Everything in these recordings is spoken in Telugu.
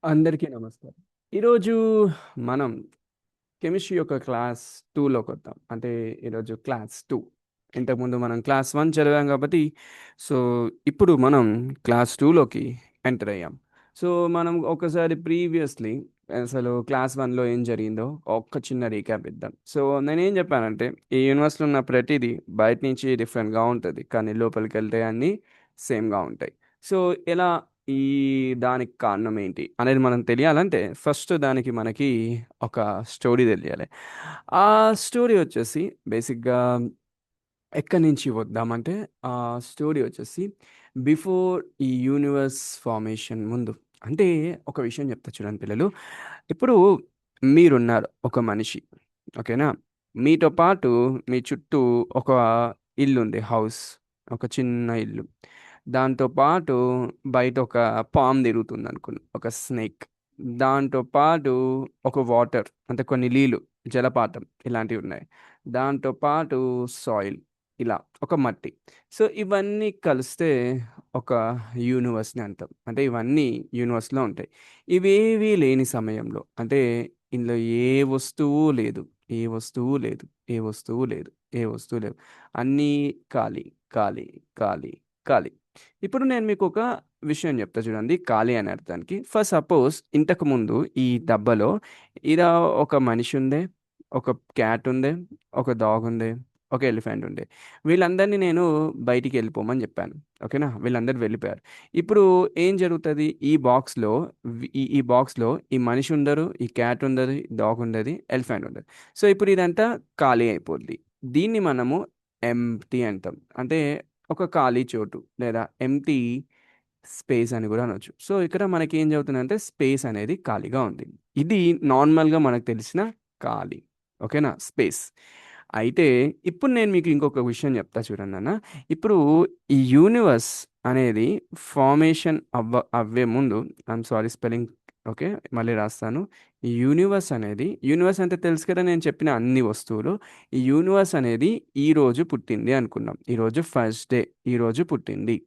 అందరికీ నమస్కారం. ఈరోజు మనం కెమిస్ట్రీ యొక్క క్లాస్ 2లోకొద్దాం. అంటే ఈరోజు క్లాస్ 2. ఇంతకుముందు మనం క్లాస్ 1 చదివాం కాబట్టి, సో, ఇప్పుడు మనం క్లాస్ 2లోకి ఎంటర్ అయ్యాం. సో, మనం ఒకసారి ప్రీవియస్‌లీ అసలు క్లాస్ 1లో ఏం జరిగిందో ఒక్క చిన్న రీక్యాప్ ఇద్దాం. సో, నేనేం చెప్పానంటే, ఈ యూనివర్స్‌లో ఉన్న ప్రతీదీ బయట నుంచి డిఫరెంట్‌గా ఉంటది. కానీ లోపలికెళ్తే అన్నీ సేమ్‌గా ఉంటాయి. సో, ఎలా ఈ దానికి కారణం ఏంటి అనేది మనం తెలియాలంటే ఫస్ట్ దానికి మనకి ఒక స్టోరీ తెలియాలి. ఆ స్టోరీ వచ్చేసి బేసిక్‌గా ఎక్కడి నుంచి వద్దామంటే ఆ స్టోరీ వచ్చేసి బిఫోర్ ఈ యూనివర్స్ ఫార్మేషన్ ముందు. అంటే ఒక విషయం చెప్తా చూడండి పిల్లలు. ఇప్పుడు మీరున్నారు ఒక మనిషి. ఓకేనా? మీతో పాటు మీ చుట్టూ ఒక ఇల్లుంది. హౌస్. ఒక చిన్న ఇల్లు. దాంతో పాటు బయట ఒక పాము తిరుగుతుందనుకోండి. ఒక స్నేక్. దాంతో పాటు ఒక వాటర్ అంటే కొన్ని నీళ్ళు, జలపాతం ఇలాంటివి ఉన్నాయి. దాంతో పాటు సాయిల్ ఇలా ఒక మట్టి. సో, ఇవన్నీ కలిస్తే ఒక యూనివర్స్‌ని అంటాం. అంటే ఇవన్నీ యూనివర్స్‌లో ఉంటాయి. ఇవేవీ లేని సమయంలో అంటే ఇందులో ఏ వస్తువు లేదు. ఏ వస్తువు లేదు. ఏ వస్తువు లేదు. ఏ వస్తువు లేవు. అన్నీ ఖాళీ, ఖాళీ, ఖాళీ, ఖాళీ. ఇప్పుడు నేను మీకొక విషయం చెప్తా చూడండి. ఖాళీ అనే అర్థానికి. ఫర్ సపోజ్ ఇంతకుముందు ఈ డబ్బాలో ఈడ ఒక మనిషి ఉండే, ఒక క్యాట్ ఉండే, ఒక డాగ్ ఉండే, ఒక ఎలిఫెంట్ ఉండే. వీళ్ళందరినీ నేను బయటికి వెళ్ళిపోమని చెప్పాను. ఓకేనా? వీళ్ళందరూ వెళ్ళిపోయారు. ఇప్పుడు ఏం జరుగుతది? ఈ బాక్స్‌లో ఈ బాక్స్‌లో ఈ మనిషి ఉండరు, ఈ క్యాట్ ఉండదు, ఈ డాగ్ ఉండది, ఎలిఫెంట్ ఉండదు. సో, ఇప్పుడు ఇదంతా ఖాళీ అయిపోద్ది. దీన్ని మనము ఎంప్టీ అంటాం. అంటే ఒక ఖాళీ చోటు లేదా ఎంప్టీ స్పేస్ అని కూడా అనొచ్చు. సో, ఇక్కడ మనకేం జరుగుతుందంటే స్పేస్ అనేది ఖాళీగా ఉంది. ఇది నార్మల్‌గా మనకు తెలిసిన ఖాళీ. ఓకేనా? స్పేస్. అయితే ఇప్పుడు నేను మీకు ఇంకొక విషయం చెప్తా చూడండన్న. ఇప్పుడు ఈ యూనివర్స్ అనేది ఫార్మేషన్ అవ్వే ముందు సారీ స్పెల్లింగ్ ఓకే. మళ్ళీ రాస్తాను. ఈ యూనివర్స్ అంటే తెలుసు కదా నేను చెప్పిన అన్ని వస్తువులు. ఈ యూనివర్స్ అనేది ఈరోజు పుట్టింది అనుకుందాం. ఈరోజు ఫస్ట్ డే. ఈరోజు పుట్టింది.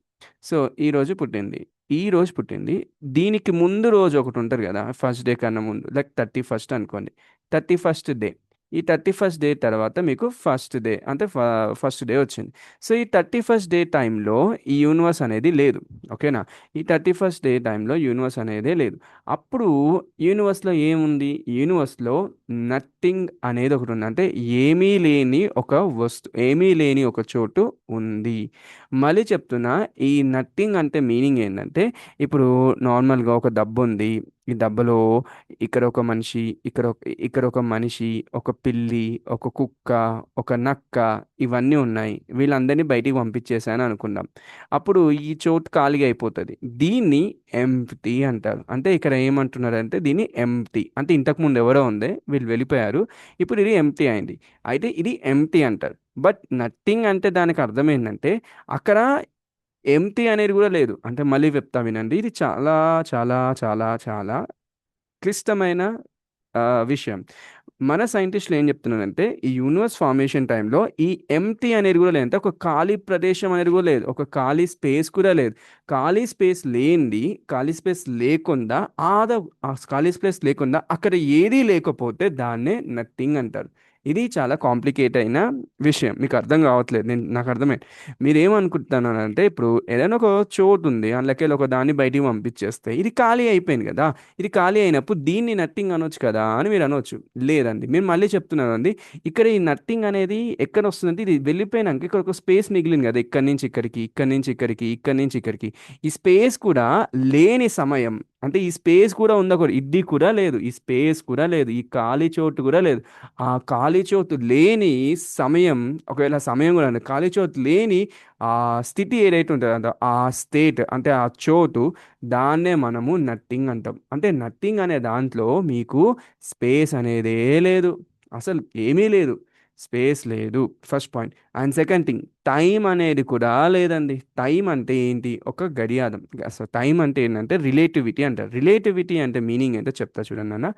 సో, ఈరోజు పుట్టింది. ఈరోజు పుట్టింది. దీనికి ముందు రోజు ఒకటుంటది గదా! ఫస్ట్ డే కన్నా ముందు. లైక్ 31 అనుకోండి. 31 డే. ఈ 31 డే తర్వాత మీకు ఫస్ట్ డే అంటే ఫస్ట్ డే వచ్చింది. సో, ఈ 31 డే టైంలో ఈ యూనివర్స్ అనేది లేదు. ఓకేనా? ఈ 31 డే టైంలో యూనివర్స్ అనేదే లేదు. అప్పుడు యూనివర్స్‌లో ఏముంది? యూనివర్స్‌లో నథింగ్ అనేది ఒకటుంది. అంటే ఏమీ లేని ఒక చోటు ఉంది. మళ్ళీ చెప్తున్నా ఈ నథింగ్ అంటే మీనింగ్ ఏందంటే, ఇప్పుడు నార్మల్‌గా ఒక దబ్బుంది. ఈ దబ్బలో ఇక్కడ ఒక మనిషి, ఇక్కడ ఒక మనిషి, ఒక పిల్లి, ఒక కుక్క, ఒక నక్క ఇవన్నీ ఉన్నాయి. వీళ్ళందరినీ బయటికి పంపించేసాను అనుకుందాం. అప్పుడు ఈ చోటు ఖాళీగా అయిపోతది. దీన్ని ఎంప్టీ అంటారు. అంటే ఇక్కడ ఏమంటున్నారంటే దీన్ని ఎంప్టీ. అంటే ఇంతకుముందు ఎవరో ఉండే వీళ్ళు వెళ్ళిపోయారు. ఇప్పుడు ఇది ఎంప్టీ అయింది. అయితే ఇది ఎంప్టీ అంటారు. బట్ నథింగ్ అంటే దానికి అర్థం ఏంటంటే అక్కడ ఎంప్టీ అనేది కూడా లేదు. అంటే మళ్ళీ చెప్తా వినండి. ఇది చాలా చాలా చాలా చాలా క్లిష్టమైన విషయం. మన సైంటిస్టులు ఏం చెప్తున్నారంటే, ఈ యూనివర్స్ ఫార్మేషన్ టైంలో ఈ ఎంప్టీ అనేది కూడా లేదు. అంటే ఒక ఖాళీ ప్రదేశం అనేది కూడా లేదు. ఒక ఖాళీ స్పేస్ కూడా లేదు. ఖాళీ స్పేస్ లేనిది, ఖాళీ స్పేస్ లేకుండా ఆ ఖాళీ స్పేస్ లేకుండా అక్కడ ఏదీ లేకపోతే దాన్నే నథింగ్ అంటారు. ఇది చాలా కాంప్లికేట్ అయిన విషయం. మీకు అర్థం కావట్లేదు. నాకు అర్థమైంది. మీరేమనుకుంటున్నానంటే ఇప్పుడు ఏదైనా ఒక చోటు ఉంది. అందులోకెళ్ళి ఒక దాన్ని బయటికి పంపించేస్తే ఇది ఖాళీ అయిపోయింది కదా! ఇది ఖాళీ అయినప్పుడు దీన్ని నథింగ్ అనొచ్చు కదా అని మీరు అనొచ్చు. లేదండి. నేను మళ్ళీ చెప్తున్నానండి. ఇక్కడ ఈ నథింగ్ అనేది ఎక్కడ వస్తుందంటే ఇది వెళ్ళిపోయినాక ఇక్కడ ఒక స్పేస్ మిగిలింది కదా! ఇక్కడి నుంచి ఇక్కడికి, ఇక్కడి నుంచి ఇక్కడికి, ఇక్కడి నుంచి ఇక్కడికి. ఈ స్పేస్ కూడా లేని సమయం అంటే ఈ స్పేస్ కూడా ఉండకూడదు. ఇది కూడా లేదు. ఈ స్పేస్ కూడా లేదు. ఈ ఖాళీ చోటు కూడా లేదు. ఆ ఖాళీ చోటు లేని సమయం ఒకవేళ సమయం కూడా లేదు. ఖాళీ చోటు లేని ఆ స్థితి ఏదైతే ఉంటుందో ఆ స్టేట్ అంటే ఆ చోటు దాన్నే మనము నథింగ్ అంటాం. అంటే నథింగ్ అనే దాంట్లో మీకు స్పేస్ అనేదే లేదు. అసలు ఏమీ లేదు. స్పేస్ లేదు. First point. And second thing, time అనేది కూడా లేదండి. టైం అంటే ఏంటి? ఒక గడియారం. అసలు టైం అంటే ఏంటంటే రిలేటివిటీ అంటారు. రిలేటివిటీ అంటే మీనింగ్ ఏంటో చెప్తా చూడండి అన్న.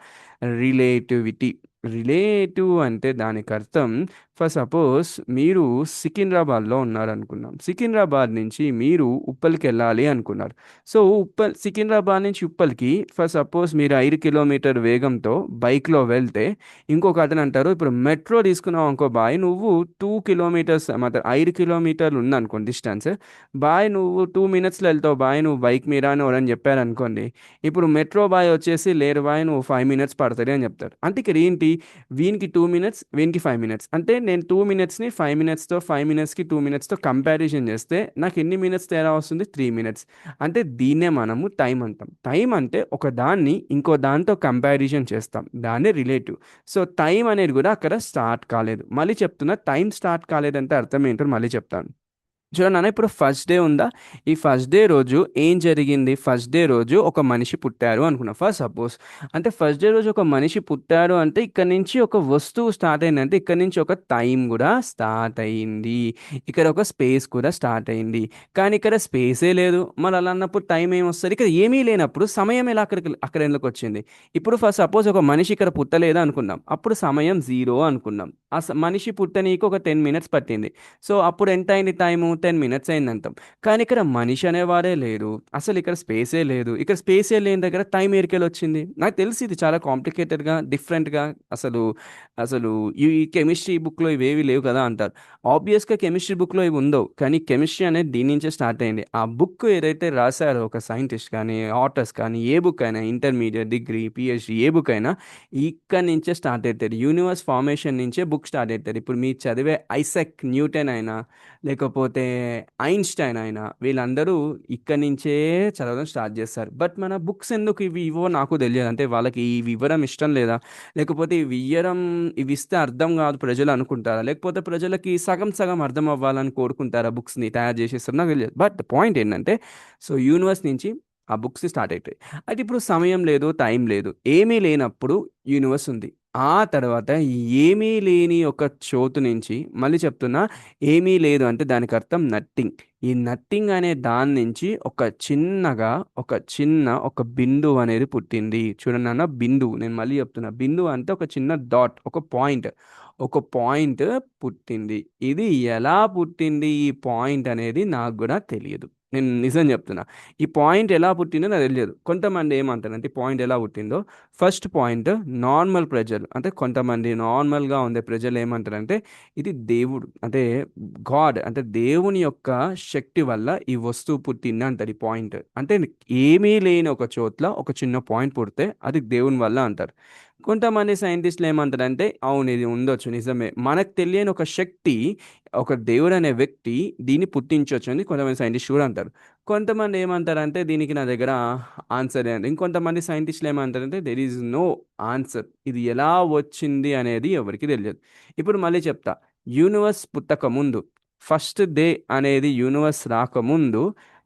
రిలేటివిటీ, రిలేటివ్ అంటే దానికి అర్థం, ఫర్ సపోజ్ మీరు సికింద్రాబాద్లో ఉన్నారనుకుందాం. సికింద్రాబాద్ నుంచి మీరు ఉప్పల్కి వెళ్ళాలి అనుకున్నారు. సో సికింద్రాబాద్ నుంచి ఉప్పల్కి ఫర్ సపోజ్ మీరు 5 కిలోమీటర్ వేగంతో బైక్లో వెళ్తే, ఇంకొక అతను అంటారు ఇప్పుడు మెట్రో తీసుకున్నావు అనుకో బాయ్, నువ్వు 2 కిలోమీటర్స్, అంటే 5 కిలోమీటర్లు ఉందనుకోండి డిస్టెన్స్, బాయ్ నువ్వు 2 మినిట్స్లో వెళ్తావు బాయ్, నువ్వు బైక్ మీద అని ఎవరని చెప్పారు అనుకోండి. ఇప్పుడు మెట్రో బాయ్ వచ్చేసి లేరు బాయ్ నువ్వు 5 మినిట్స్ పడుతుంది అని చెప్తారు. అంటే ఇక్కడ ఏంటి, వీనికి 2 మినిట్స్, వీనికి 5 మినిట్స్, అంటే నేను 2 మినిట్స్ని 5 మినిట్స్తో, 5 మినిట్స్కి 2 మినిట్స్తో కంపారిజన్ చేస్తే నాకు ఎన్ని మినిట్స్ తేడా వస్తుంది? 3 మినిట్స్. అంటే దీన్నే మనము టైం అంటాం. టైం అంటే ఒక దాన్ని ఇంకో దాంతో కంపారిజన్ చేస్తాం, దాన్నే రిలేటివ్. సో టైం అనేది కూడా అక్కడ స్టార్ట్ కాలేదు. మళ్ళీ చెప్తున్నా, టైం స్టార్ట్ కాలేదంటే అర్థం ఏంటో మళ్ళీ చెప్తాను. చూడండి నాన్న, ఇప్పుడు ఫస్ట్ డే ఉందా? ఈ ఫస్ట్ డే రోజు ఏం జరిగింది? ఫస్ట్ డే రోజు ఒక మనిషి పుట్టారు అనుకున్నా ఫస్ట్ సపోజ్. అంటే ఫస్ట్ డే రోజు ఒక మనిషి పుట్టారు అంటే ఇక్కడ నుంచి ఒక వస్తువు స్టార్ట్ అయింది, అంటే ఇక్కడ నుంచి ఒక టైం కూడా స్టార్ట్ అయింది, ఇక్కడ ఒక స్పేస్ కూడా స్టార్ట్ అయింది. కానీ ఇక్కడ స్పేసే లేదు, మరి అలా అన్నప్పుడు టైం ఏమి వస్తుంది? ఇక్కడ ఏమీ లేనప్పుడు సమయం ఎలా అక్కడ ఎందుకు వచ్చింది? ఇప్పుడు ఫస్ట్ సపోజ్ ఒక మనిషి ఇక్కడ పుట్టలేదు అనుకుందాం, అప్పుడు సమయం జీరో అనుకుందాం. మనిషి పుట్టనీకి ఒక 10 మినిట్స్ పట్టింది. సో అప్పుడు ఎంత అయింది టైము? 10 మినిట్స్ అయింది అంటాం. కానీ ఇక్కడ మనిషి అనేవాడే లేరు, అసలు ఇక్కడ స్పేసే లేదు. ఇక్కడ స్పేసే లేని దగ్గర టైం ఎరికెళ్ళి వచ్చింది? నాకు తెలిసి ఇది చాలా కాంప్లికేటెడ్గా, డిఫరెంట్గా, అసలు అసలు ఈ కెమిస్ట్రీ బుక్లో ఇవేవి లేవు కదా అంటారు. ఆబ్వియస్గా కెమిస్ట్రీ బుక్లో ఇవి ఉండవు, కానీ కెమిస్ట్రీ అనేది దీని నుంచే స్టార్ట్ అయింది. ఆ బుక్ ఏదైతే రాశారో ఒక సైంటిస్ట్ కానీ ఆటర్స్ కానీ, ఏ బుక్ అయినా, ఇంటర్మీడియట్, డిగ్రీ, పిహెచ్డి, ఏ బుక్ అయినా ఇక్కడ నుంచే స్టార్ట్ అవుతుంది. యూనివర్స్ ఫార్మేషన్ నుంచే బుక్ స్టార్ట్ అవుతుంది. ఇప్పుడు మీరు చదివే ఐసక్ న్యూటన్ అయినా, లేకపోతే ఐన్స్టైన్ అయినా, వీళ్ళందరూ ఇక్కడి నుంచే చదవడం స్టార్ట్ చేస్తారు. బట్ మన బుక్స్ ఎందుకు ఇవి ఇవో నాకు తెలియదు. అంటే వాళ్ళకి ఇవి ఇవ్వడం ఇష్టం లేదా, లేకపోతే ఇవి ఇవ్వడం, ఇవి ఇస్తే అర్థం కాదు ప్రజలు అనుకుంటారా, లేకపోతే ప్రజలకి సగం సగం అర్థం అవ్వాలని కోరుకుంటారా బుక్స్ని తయారు చేసేస్తారు, నాకు తెలియదు. బట్ పాయింట్ ఏంటంటే, సో యూనివర్స్ నుంచి ఆ బుక్స్ స్టార్ట్ అవుతాయి. అయితే ఇప్పుడు సమయం లేదు, టైం లేదు, ఏమీ లేనప్పుడు యూనివర్స్ ఉంది. ఆ తర్వాత ఏమీ లేని ఒక చోటు నుంచి, మళ్ళీ చెప్తున్నా, ఏమీ లేదు అంటే దానికి అర్థం నథింగ్. ఈ నథింగ్ అనే దాని నుంచి ఒక చిన్నగా, ఒక బిందువు అనేది పుట్టింది. చూడండి అన్న, బిందువు, నేను మళ్ళీ చెప్తున్నా, బిందువు అంటే ఒక చిన్న డాట్, ఒక పాయింట్ పుట్టింది. ఇది ఎలా పుట్టింది ఈ పాయింట్ అనేది నాకు కూడా తెలియదు, నేను నిజం చెప్తున్నా. ఈ పాయింట్ ఎలా పుట్టిందో నాకు తెలియదు. కొంతమంది ఏమంటారంటే ఈ పాయింట్ ఎలా పుట్టిందో, ఫస్ట్ పాయింట్, నార్మల్ ప్రజలు, అంటే కొంతమంది నార్మల్గా ఉండే ప్రజలు ఏమంటారంటే ఇది దేవుడు, అంటే గాడ్, అంటే దేవుని యొక్క శక్తి వల్ల ఈ వస్తువు పుట్టింది అంటారు. ఈ పాయింట్ అంటే ఏమీ లేని ఒక చోట్ల ఒక చిన్న పాయింట్ పుడితే అది దేవుని వల్ల అంటారు. కొంతమంది సైంటిస్టులు ఏమంటారంటే అవును ఇది ఉండొచ్చు, నిజమే, మనకు తెలియని ఒక శక్తి, ఒక దేవుడు అనే వ్యక్తి దీన్ని పుట్టించవచ్చు అని కొంతమంది సైంటిస్ట్ కూడా అంటారు. కొంతమంది ఏమంటారంటే దీనికి నా దగ్గర ఆన్సర్ ఏంటి. ఇంకొంతమంది సైంటిస్టులు ఏమంటారంటే దెర్ ఈజ్ నో ఆన్సర్, ఇది ఎలా వచ్చింది అనేది ఎవరికి తెలియదు. ఇప్పుడు మళ్ళీ చెప్తా, యూనివర్స్ పుట్టక ముందు, ఫస్ట్ డే అనేది యూనివర్స్ రాకముందు,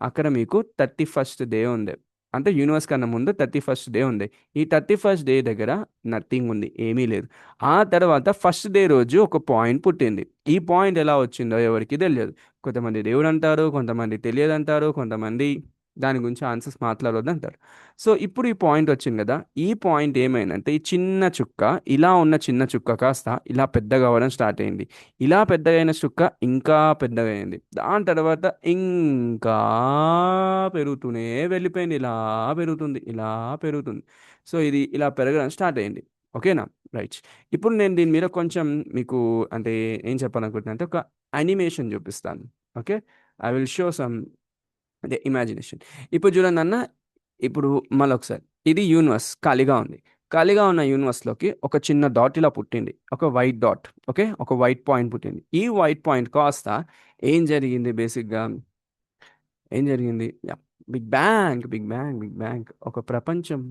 అక్కడ మీకు 31st డే ఉంది. అంటే యూనివర్స్ కన్నా ముందు 31st డే ఉంది. ఈ 31st డే దగ్గర నథింగ్ ఉంది, ఏమీ లేదు. ఆ తర్వాత ఫస్ట్ డే రోజు ఒక పాయింట్ పుట్టింది. ఈ పాయింట్ ఎలా వచ్చిందో ఎవరికి తెలియదు. కొంతమంది దేవుడు అంటారు, కొంతమంది తెలియదు అంటారు, కొంతమంది దాని గురించి ఆన్సర్స్ మాట్లాడొద్దు అంటారు. సో ఇప్పుడు ఈ పాయింట్ వచ్చింది కదా, ఈ పాయింట్ ఏమైందంటే ఈ చిన్న చుక్క, ఇలా ఉన్న చిన్న చుక్క కాస్త ఇలా పెద్దగా అవ్వడం స్టార్ట్ అయింది. ఇలా పెద్దగైన చుక్క ఇంకా పెద్దగా అయింది. దాని తర్వాత ఇంకా పెరుగుతూనే వెళ్ళిపోయింది, ఇలా పెరుగుతుంది, ఇలా పెరుగుతుంది. సో ఇది ఇలా పెరగడం స్టార్ట్ అయింది. ఓకేనా? రైట్. ఇప్పుడు నేను దీని మీద కొంచెం మీకు, అంటే ఏం చెప్పాలనుకుంటున్నా అంటే ఒక యానిమేషన్ చూపిస్తాను. Okay, I will show some, అంటే ఇమాజినేషన్. ఇప్పుడు చూడండి అన్న, ఇప్పుడు మళ్ళీ ఒకసారి, ఇది యూనివర్స్ ఖాళీగా ఉంది. ఖాళీగా ఉన్న యూనివర్స్లోకి ఒక చిన్న డాట్ ఇలా పుట్టింది, ఒక వైట్ డాట్. ఓకే, ఒక వైట్ పాయింట్ పుట్టింది. ఈ వైట్ పాయింట్ కాస్త ఏం జరిగింది బేసిక్గా, ఏం జరిగింది? Big bang, big bang, big bang, ఒక ప్రపంచం.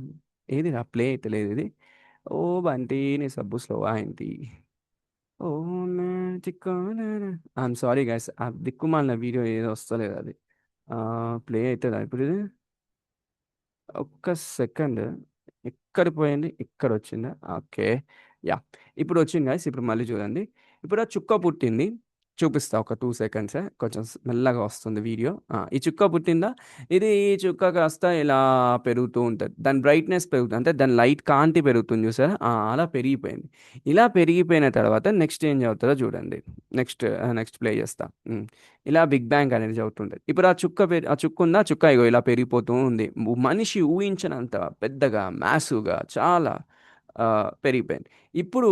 ఏది నా ప్లే అయితే లేదు ఇది. ఓ బంటి నీ సబ్బు స్లో ఏంటి? ఓ మ్యాజిక్, ఐఎమ్ సారీ గైస్, ఆ దిక్కుమాలిన వీడియో ఏదో వస్తలేదు అది. ప్లే అవుతుందా ఇప్పుడు ఇది? ఒక్క సెకండ్. ఎక్కడ పోయింది? ఇక్కడ వచ్చిందా? ఓకే, యా, ఇప్పుడు వచ్చింది గైస్. ఇప్పుడు మళ్ళీ చూడండి, ఇప్పుడు ఆ చుక్క పుట్టింది. చూపిస్తా ఒక 2 సెకండ్సే. కొంచెం మెల్లగా వస్తుంది వీడియో. ఈ చుక్క పుట్టిందా? ఇది ఈ చుక్క కాస్త ఇలా పెరుగుతూ ఉంటది. దాని బ్రైట్‌నెస్ పెరుగుతుంది. అంటే దాని లైట్ కాంతి పెరుగుతుంది చూసారా? అలా పెరిగిపోయింది. ఇలా పెరిగిపోయిన తర్వాత నెక్స్ట్ ఏం చదువుతదో చూడండి. నెక్స్ట్ ప్లే చేస్తా. ఇలా బిగ్ బ్యాంగ్ అనేది చదువుతుంటది. ఇప్పుడు ఆ చుక్క ఉందా? ఆ చుక్క ఇగో ఇలా పెరిగిపోతూ ఉంది. మనిషి ఊహించనంత పెద్దగా, మాసివ్‌గా చాలా పెరిగిపోయింది. ఇప్పుడు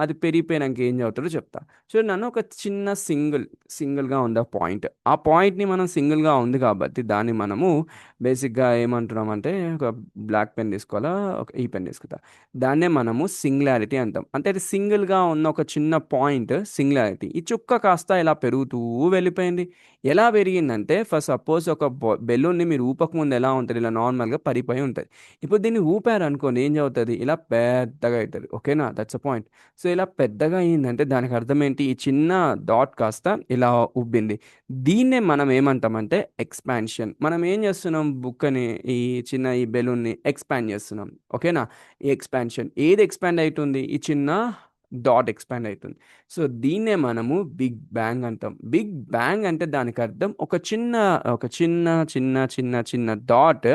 అది పెరిగిపోయినంక ఏం చదువుతాడో చెప్తా. చూడండి నాన్న, ఒక చిన్న సింగిల్‌గా ఉంది ఆ పాయింట్. ఆ పాయింట్‌ని మనం సింగిల్‌గా ఉంది కాబట్టి దాన్ని మనము బేసిక్‌గా ఏమంటున్నామంటే ఒక బ్లాక్ పెన్ తీసుకోవాలా? ఈ పెన్ తీసుకుంటా. దాన్నే మనము సింగులారిటీ అంటాం. అంటే అది సింగిల్‌గా ఉన్న ఒక చిన్న పాయింట్ సింగులారిటీ. ఈ చుక్క కాస్త ఇలా పెరుగుతూ వెళ్ళిపోయింది. ఎలా పెరిగిందంటే ఫర్ సపోజ్ ఒక బెలూన్‌ని మీరు ఊపకముందు ఎలా ఉంటది? ఇలా నార్మల్‌గా పడిపోయి ఉంటది. ఇప్పుడు దీన్ని ఊపారనుకోండి ఏం చవుతది? ఇలా పెద్దగా అయితది. ఓకేనా? That's a point. సో, ఇలా పెద్దగా అయిందంటే దానికి అర్థం ఏంటి? ఈ చిన్న డాట్ కాస్త ఇలా ఉబ్బింది. దీన్నే మనం ఏమంటామంటే ఎక్స్‌పాన్షన్. మనం ఏం చేస్తున్నాం? ఈ బెలూన్‌ని ఎక్స్‌పాండ్ చేస్తున్నాం. ఓకేనా? ఈ ఎక్స్‌పాన్షన్. ఏది ఎక్స్‌పాండ్ అయితుంది? ఈ చిన్న డాట్ ఎక్స్‌పాండ్ అయితుంది. సో, దీన్నే మనము బిగ్ బ్యాంగ్ అంటాం. బిగ్ బ్యాంగ్ అంటే దానికి అర్థం ఒక చిన్న డాట్,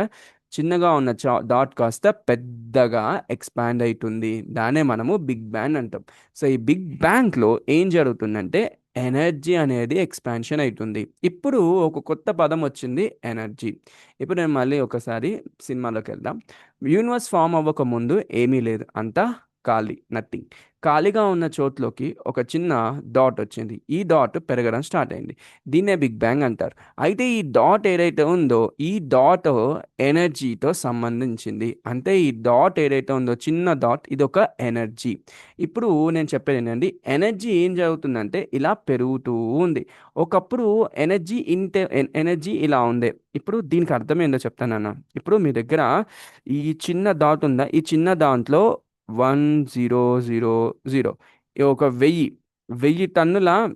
చిన్నగా ఉన్న డాట్ కాస్త పెద్దగా ఎక్స్పాండ్ అవుతుంది. దాన్నే మనము బిగ్ బ్యాంగ్ అంటాం. సో ఈ బిగ్ బ్యాంగ్లో ఏం జరుగుతుందంటే ఎనర్జీ అనేది ఎక్స్పాన్షన్ అవుతుంది. ఇప్పుడు ఒక కొత్త పదం వచ్చింది, ఎనర్జీ. ఇప్పుడు నేను మళ్ళీ ఒకసారి సినిమాలోకి వెళ్దాం. యూనివర్స్ ఫామ్ అవ్వక ముందు ఏమీ లేదు, అంతా ఖాళీ, నథింగ్. ఖాళీగా ఉన్న చోట్లోకి ఒక చిన్న డాట్ వచ్చింది. ఈ డాట్ పెరగడం స్టార్ట్ అయింది. దీన్నే బిగ్ బ్యాంగ్ అంటారు. అయితే ఈ డాట్ ఏదైతే ఉందో ఈ డాట్ ఎనర్జీతో సంబంధించింది. అంటే ఈ డాట్ ఏదైతే ఉందో చిన్న డాట్ ఇది ఒక ఎనర్జీ. ఇప్పుడు నేను చెప్పేది ఏంటండి, ఎనర్జీ ఏం జరుగుతుందంటే ఇలా పెరుగుతూ ఉంది. ఒకప్పుడు ఎనర్జీ ఇలా ఉంది. ఇప్పుడు దీనికి అర్థం ఏందో చెప్తానన్న. ఇప్పుడు మీ దగ్గర ఈ చిన్న డాట్ ఉందా? ఈ చిన్న దాంట్లో 1000 ఒక 1000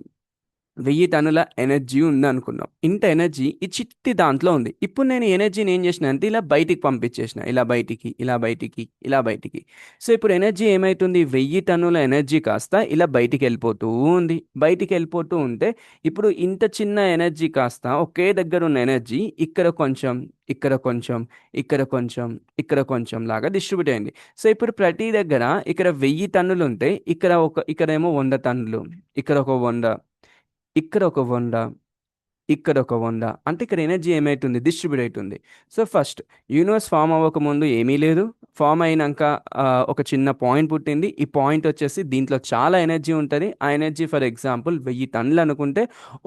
టన్నుల ఎనర్జీ ఉందనుకుందాం. ఇంత ఎనర్జీ ఈ చిట్టి దాంట్లో ఉంది. ఇప్పుడు నేను ఈ ఎనర్జీని ఏం చేసిన అంటే ఇలా బయటికి పంపించేసిన. ఇలా బయటికి, ఇలా బయటికి, ఇలా బయటికి. సో, ఇప్పుడు ఎనర్జీ ఏమైతుంది? 1000 టన్నుల ఎనర్జీ కాస్త ఇలా బయటికెళ్ళిపోతూ ఉంది. బయటికెళ్ళిపోతూ ఉంటే ఇప్పుడు ఇంత చిన్న ఎనర్జీ కాస్త ఒకే దగ్గర ఉన్న ఎనర్జీ ఇక్కడ కొంచెం, ఇక్కడ కొంచెం, ఇక్కడ కొంచెం, ఇక్కడ కొంచెం లాగా డిస్ట్రిబ్యూట్ అయింది. సో, ఇప్పుడు ప్రతి దగ్గర ఇక్కడ 1000 టన్నులుంటే ఇక్కడేమో 100 టన్నులు, ఇక్కడ ఒక 100, ఇక్కడ ఒక 100, ఇక్కడ ఒక 100. అంటే ఇక్కడ ఎనర్జీ ఏమైతుంది? డిస్ట్రిబ్యూట్ అయితుంది. సో, ఫస్ట్ యూనివర్స్ ఫార్మ్ అవ్వకముందు ఏమీ లేదు. ఫార్మ్ అయినంక ఒక చిన్న పాయింట్ పుట్టింది. ఈ పాయింట్ వచ్చేసి దీంట్లో చాలా ఎనర్జీ ఉంటది. ఆ ఎనర్జీ ఫర్ ఎగ్జాంపుల్ 1000 టన్నులు అనుకుంటే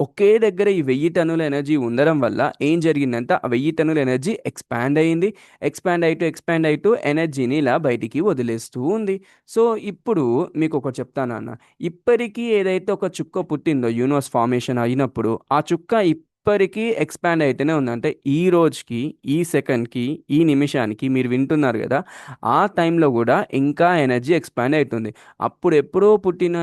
ఒకే దగ్గర ఈ 1000 టన్నుల ఎనర్జీ ఉండడం వల్ల ఏం జరిగిందంటే ఆ 1000 టన్నుల ఎనర్జీ ఎక్స్‌పాండ్ అయింది. ఎక్స్‌పాండ్ అయితూ ఎనర్జీని ఇలా బయటికి వదిలేస్తూ ఉంది. సో, ఇప్పుడు మీకొకటి చెప్తానన్న. ఇప్పటికీ ఏదైతే ఒక చుక్క పుట్టిందో యూనివర్స్ ఫార్మేషన్ అయినప్పుడు, ఆ చుక్క ఇప్పటికీ ఎక్స్పాండ్ అయితేనే ఉంది. అంటే ఈ రోజుకి, ఈ సెకండ్‌కి, ఈ నిమిషానికి మీరు వింటున్నారు గదా! ఆ టైంలో గూడా ఇంకా ఎనర్జీ ఎక్స్పాండ్ అయితుంది. అప్పుడెప్పుడో పుట్టిన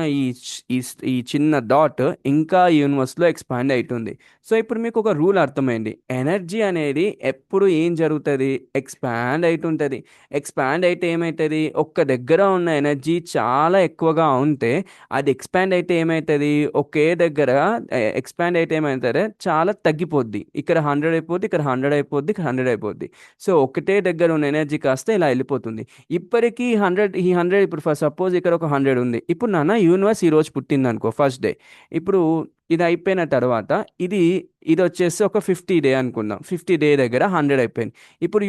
ఈ చిన్న డాట్ ఇంకా యూనివర్స్‌లో ఎక్స్పాండ్ అయితుంది. సో, ఇప్పుడు మీకొక రూల్ అర్థమైంది. ఎనర్జీ అనేది ఎప్పుడు ఏం జరుగుతది? ఎక్స్పాండ్ అయితుంటది. ఎక్స్పాండ్ అయితే ఏమైతది? ఒక్క దగ్గర ఉన్న ఎనర్జీ చాలా ఎక్కువగా ఉంటే అది ఎక్స్పాండ్ అయితే ఏమైతది? ఒకే దగ్గర ఎక్స్పాండ్ అయితే ఏమైతది? చాలా తగ్గిపోద్ది. ఇక్కడ 100 అయిపోద్ది, ఇక్కడ 100 అయిపోద్ది, ఇక్కడ 100 అయిపోద్ది. సో, ఒకటే దగ్గర ఉన్న ఎనర్జీ కాస్త ఇలా ఎళ్ళిపోతుంది. ఇప్పటికి 100 ఇప్పుడు ఫర్ సపోజ్ ఇక్కడ ఒక 100 ఉంది. ఇప్పుడు నాన్న యూనివర్స్ ఈరోజు పుట్టిందనుకో ఫస్ట్ డే. ఇప్పుడు ఇది అయిపోయిన తర్వాత ఇది ఇదొచ్చేసి ఒక 50 డే అనుకుందాం. 50 డే దగ్గర 100 అయిపోయింది. ఇప్పుడు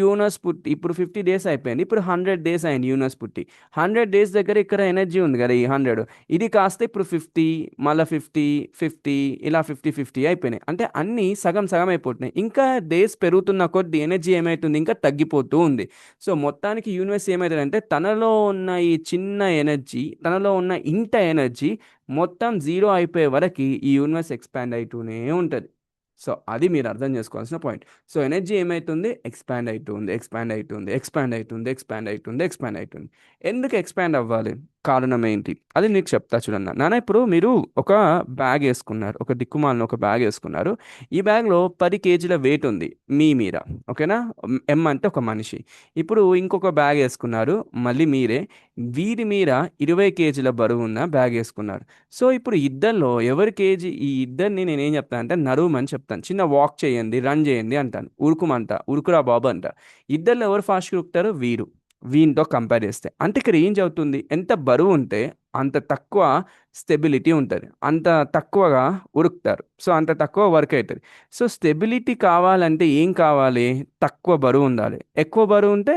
50 డేస్ అయిపోయింది. ఇప్పుడు 100 డేస్ అయింది యూనివర్స్ పుట్టి. 100 డేస్ దగ్గర ఇక్కడ ఎనర్జీ ఉంది కదా! ఈ 100 ఇది కాస్త ఇప్పుడు 50, మళ్ళా 50 ఇలా 50 అయిపోయినాయి. అంటే అన్నీ సగం సగం అయిపోతున్నాయి. ఇంకా డేస్ పెరుగుతున్న కొద్దీ ఎనర్జీ ఏమైతుంది? ఇంకా తగ్గిపోతూ ఉంది. సో, మొత్తానికి యూనివర్స్ ఏమైతదంటే తనలో ఉన్న ఈ చిన్న ఎనర్జీ, తనలో ఉన్న ఇంత ఎనర్జీ మొత్తం 0 అయిపోయే వరకి ఈ యూనివర్స్ ఎక్స్పాండ్ అయితూనే ఉంటది. సో, అది మీరు అర్థం చేసుకోవాల్సిన పాయింట్. సో, ఎనర్జీ ఏమైతుంది? ఎక్స్పాండ్ అయితుంది. ఎందుకు ఎక్స్పాండ్ అవ్వాలి? కారణం ఏంటి అది నీకు చెప్తా చూడన్న. నాన్న ఇప్పుడు మీరు ఒక బ్యాగ్ వేసుకున్నారు, ఒక దిక్కుమాలిన ఒక బ్యాగ్ వేసుకున్నారు. ఈ బ్యాగ్లో 10 కేజీల వెయిట్ ఉంది మీ మీద, ఓకేనా? ఎం అంటే ఒక మనిషి. ఇప్పుడు ఇంకొక బ్యాగ్ వేసుకున్నారు మళ్ళీ మీరే, వీరి మీద 20 కేజీల బరువు ఉన్న బ్యాగ్ వేసుకున్నారు. సో ఇప్పుడు ఇద్దరిలో ఎవరి కేజీ, ఈ ఇద్దరిని నేనేం చెప్తాను అంటే నడుమని చెప్తాను, చిన్న వాక్ చేయండి, రన్ చేయండి అంటాను, ఉరుకుమంట, ఉరుకురా బాబు అంట. ఇద్దరిలో ఎవరు ఫాస్ట్గా ఉరుకుతారు? వీరు. వీనితో కంపేర్ చేస్తే అంటే ఇక్కడ ఏం చదువుతుంది, ఎంత బరువు ఉంటే అంత తక్కువ స్టెబిలిటీ ఉంటుంది, అంత తక్కువగా ఉరుకుతారు, సో అంత తక్కువ వర్క్ అవుతుంది. సో స్టెబిలిటీ కావాలంటే ఏం కావాలి? తక్కువ బరువు ఉండాలి. ఎక్కువ బరువు ఉంటే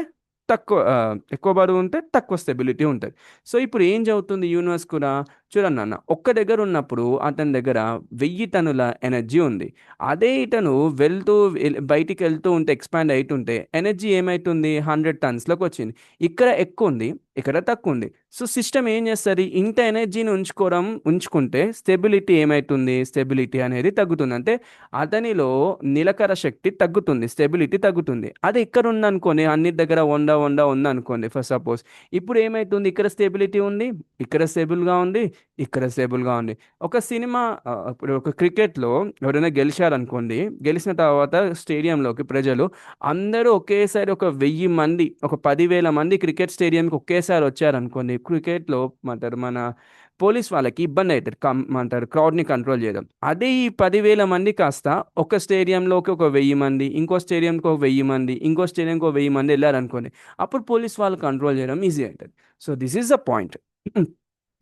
తక్కువ స్టెబిలిటీ ఉంటుంది. సో ఇప్పుడు ఏం చదువుతుంది యూనివర్స్ కూడా? చూడండి అన్న, ఒక్క దగ్గర ఉన్నప్పుడు అతని దగ్గర 1000 టన్నుల ఎనర్జీ ఉంది. అదే ఇతను బయటికి వెళ్తూ ఉంటే, ఎక్స్పాండ్ అవుతుంటే ఎనర్జీ ఏమవుతుంది? 100 టన్స్లోకి వచ్చింది. ఇక్కడ ఎక్కువ ఉంది, ఇక్కడ తక్కువ ఉంది. సో సిస్టమ్ ఏం చేస్తుంది? ఇంత ఎనర్జీని ఉంచుకుంటే స్టెబిలిటీ ఏమవుతుంది? స్టెబిలిటీ అనేది తగ్గుతుంది. అంటే అతనిలో నిలకడ శక్తి తగ్గుతుంది, స్టెబిలిటీ తగ్గుతుంది. అది ఇక్కడ ఉందనుకోండి, అన్ని దగ్గర ఉందనుకోండి ఫర్ సపోజ్, ఇప్పుడు ఏమవుతుంది? ఇక్కడ స్టెబిలిటీ ఉంది, ఇక్కడ స్టేబుల్గా ఉంది, ఇక్కడ స్టేబుల్గా ఉంది. ఒక సినిమా ఇప్పుడు ఒక క్రికెట్లో ఎవరైనా గెలిచారనుకోండి, గెలిచిన తర్వాత స్టేడియంలోకి ప్రజలు అందరూ ఒకేసారి ఒక 1000 మంది, ఒక 10,000 మంది క్రికెట్ స్టేడియంకి ఒకేసారి వచ్చారనుకోండి, క్రికెట్లో మన పోలీస్ వాళ్ళకి ఇబ్బంది అవుతుంది, క్రౌడ్ని కంట్రోల్ చేయడం. అదే ఈ 10,000 మంది కాస్త ఒక స్టేడియంలోకి ఒక 1000 మంది, ఇంకో స్టేడియంకి ఒక 1000 మంది, ఇంకో స్టేడియంకి ఒక 1000 మంది వెళ్ళారనుకోండి, అప్పుడు పోలీస్ వాళ్ళు కంట్రోల్ చేయడం ఈజీ అవుతుంది. So this is the point.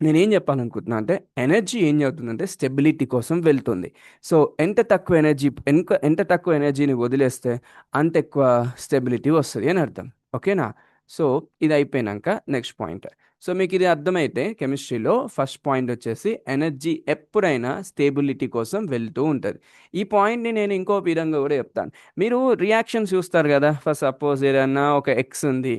నేనేం చెప్పాలనుకుంటున్నా అంటే ఎనర్జీ ఏం అవుతుందంటే స్టెబిలిటీ కోసం వెళ్తుంది. సో ఎంత తక్కువ ఎనర్జీని వదిలేస్తే అంత ఎక్కువ స్టెబిలిటీ వస్తుంది అని అర్థం, ఓకేనా? సో ఇది అయిపోయినాక నెక్స్ట్ పాయింట్. సో మీకు ఇది అర్థమైతే కెమిస్ట్రీలో ఫస్ట్ పాయింట్ వచ్చేసి ఎనర్జీ ఎప్పుడైనా స్టేబిలిటీ కోసం వెళ్తూ ఉంటుంది. ఈ పాయింట్ని నేను ఇంకో విధంగా కూడా చెప్తాను. మీరు రియాక్షన్స్ చూస్తారు కదా, ఫర్ సపోజ్ ఏదన్నా ఒక ఎక్స్ ఉంది,